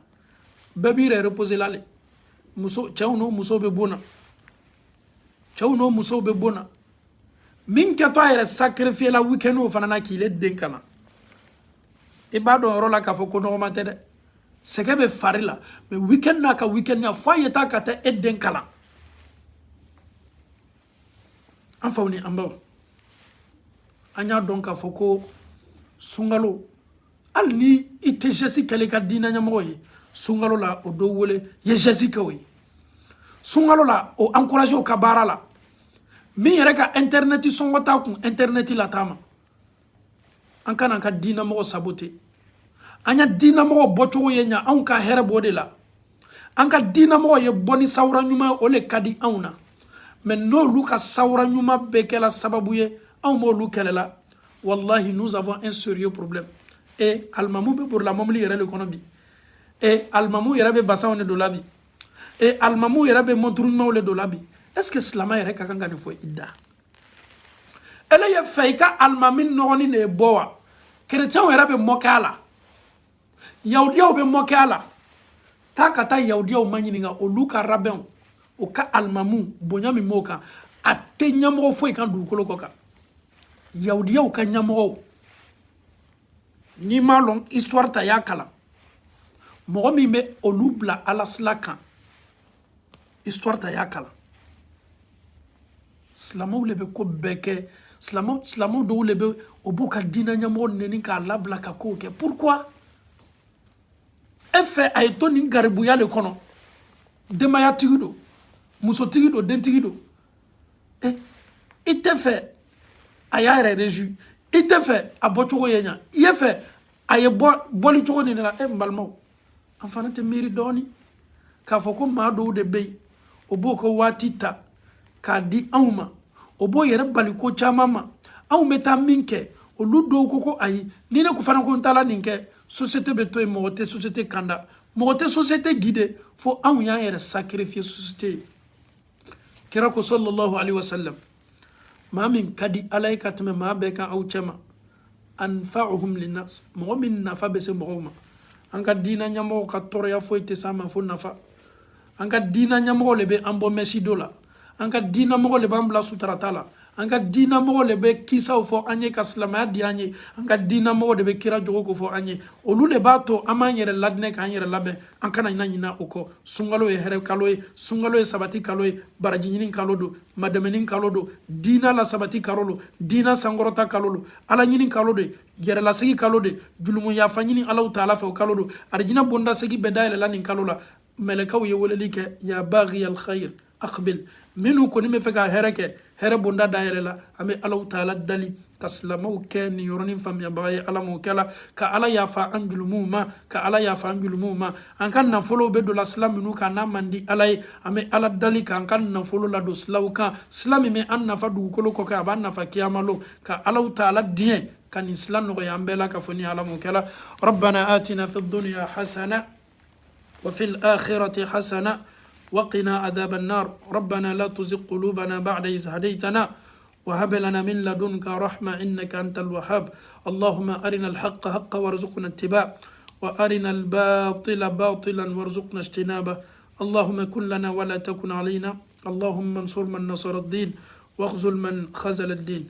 bɛɛ b'i yɛrɛ reposer la le muso cɛw n'o musow bɛ bon na cɛw n'o musow bɛ bon na min ke to ayre sacrifier la weekend o fana na kile den kana e ba do ro la ka fo ko no ma tede sege be farila mais weekend na ka weekend ya fa yeta ka te den kala an fawni amba anya donc ka fo ko sungalo al ni ite jesi kale ka dina nyamo yi sungalo la o do wole ye jesi ka wi sungalo la o encourager o kabara la mi yere ka internet songo ta kun internet la tama an kana ka dina mo saboter anya dina mo boto ye nya an ka here bode la an ka dina mo ye boni sawra nyuma o le kadi auna mais no lu ka sawra nyuma be kala sababu ye an mo lu kelela wallahi nous avons un sérieux problème et almamu be pour la mamli yere le kono bi et almamu yere be basawne do labi et almamu yere be montrunma le do labi est-ce que slama yere ka kanga ne fo idda ele ye feika almamin noni ne boa chrétien yere be mokala yaudiya be mokala ta kata yaudiya manyininga o luka rabin o ka almamu bonyami moka ate nyamo fo kan du kolo koka yaudiya ka nyamo ni malon histoire ta yakala mo mi me o lubla ala slaka histoire ta yakala slamo lebe ko beke slamo do lebe o boka dina nyamo neni ka labla ka ko ke pourquoi efe ay to ni garibuya le kono demaya tigido muso tigido den tigido ite fe ayare reju ite fe abochogo yenya yefe aye boli chogo ni na mbalmo afana te miri doni ka foko ma do de bey oboko watita ka di auma obo yere bali ko chamama au meta minke o ludo koko ayi ni ne ku fana ko ntala ninke société beto e mote société kanda mote société guidée faut an ya yere sacrifier société kira ko sallallahu alaihi wasallam ma min kadi alaika tame ma be kan au chema anfa'uhum linnas mo min nafa be se mo anga dina nyamo ka toro ya foite sama fo nafa anga dina nyamo le be ambo mesi dola anga dina mo le bambla sutratala anga dina mo le be kisa fo anye ka slama di anye anga dina mo de be kira jogo ko fo anye olu le bato amanyere ladne ka anyere labe ankana nyina uko sungalo e here kalo e sungalo e sabati kalo e barajinin kalodo madamenin kalodo dina la sabati karolo dina sangorota kalolo ala nyinin kalodo yere la segi kalode julumu ya fanyini ala taala fa kalodo arjina bonda segi bedaile lanin kalola melekaw ye wolelike ya baghi al khair aqbil minu ko ni me feka hereke here bonda daire la ame Allah taala dali kaslamo ken yoroni fam ya baye ala mo kala ka ala ya fa anjulumuma ka ala ya fa anjulumuma an kan na folo be do la islam minu ka na mandi alay ame ala dali ka an kan na folo la do slawka islam me an na fa du ko ko ka ban na fa kiyamalo ka ala taala dien kan islam no ya mbela ka foni ala mo kala rabbana atina fid dunya hasana وفي الآخرة حسنة وقنا عذاب النار ربنا لا تزغ قلوبنا بعد إذ هديتنا وهب لنا من لدنك رحمة إنك أنت الوهاب اللهم أرنا الحق حقا وارزقنا اتباعه وأرنا الباطل باطلا وارزقنا اجتنابه اللهم كن لنا ولا تكن علينا اللهم انصر من نصر الدين واخذل من خذل الدين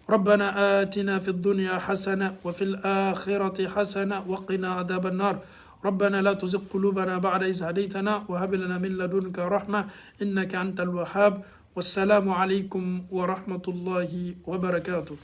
ربنا آتنا في الدنيا حسنة وفي الآخرة حسنة وقنا عذاب النار ربنا لا تزغ قلوبنا بعد إذ هديتنا وهب لنا من لدنك رحمة إنك أنت الوهاب والسلام عليكم ورحمة الله وبركاته.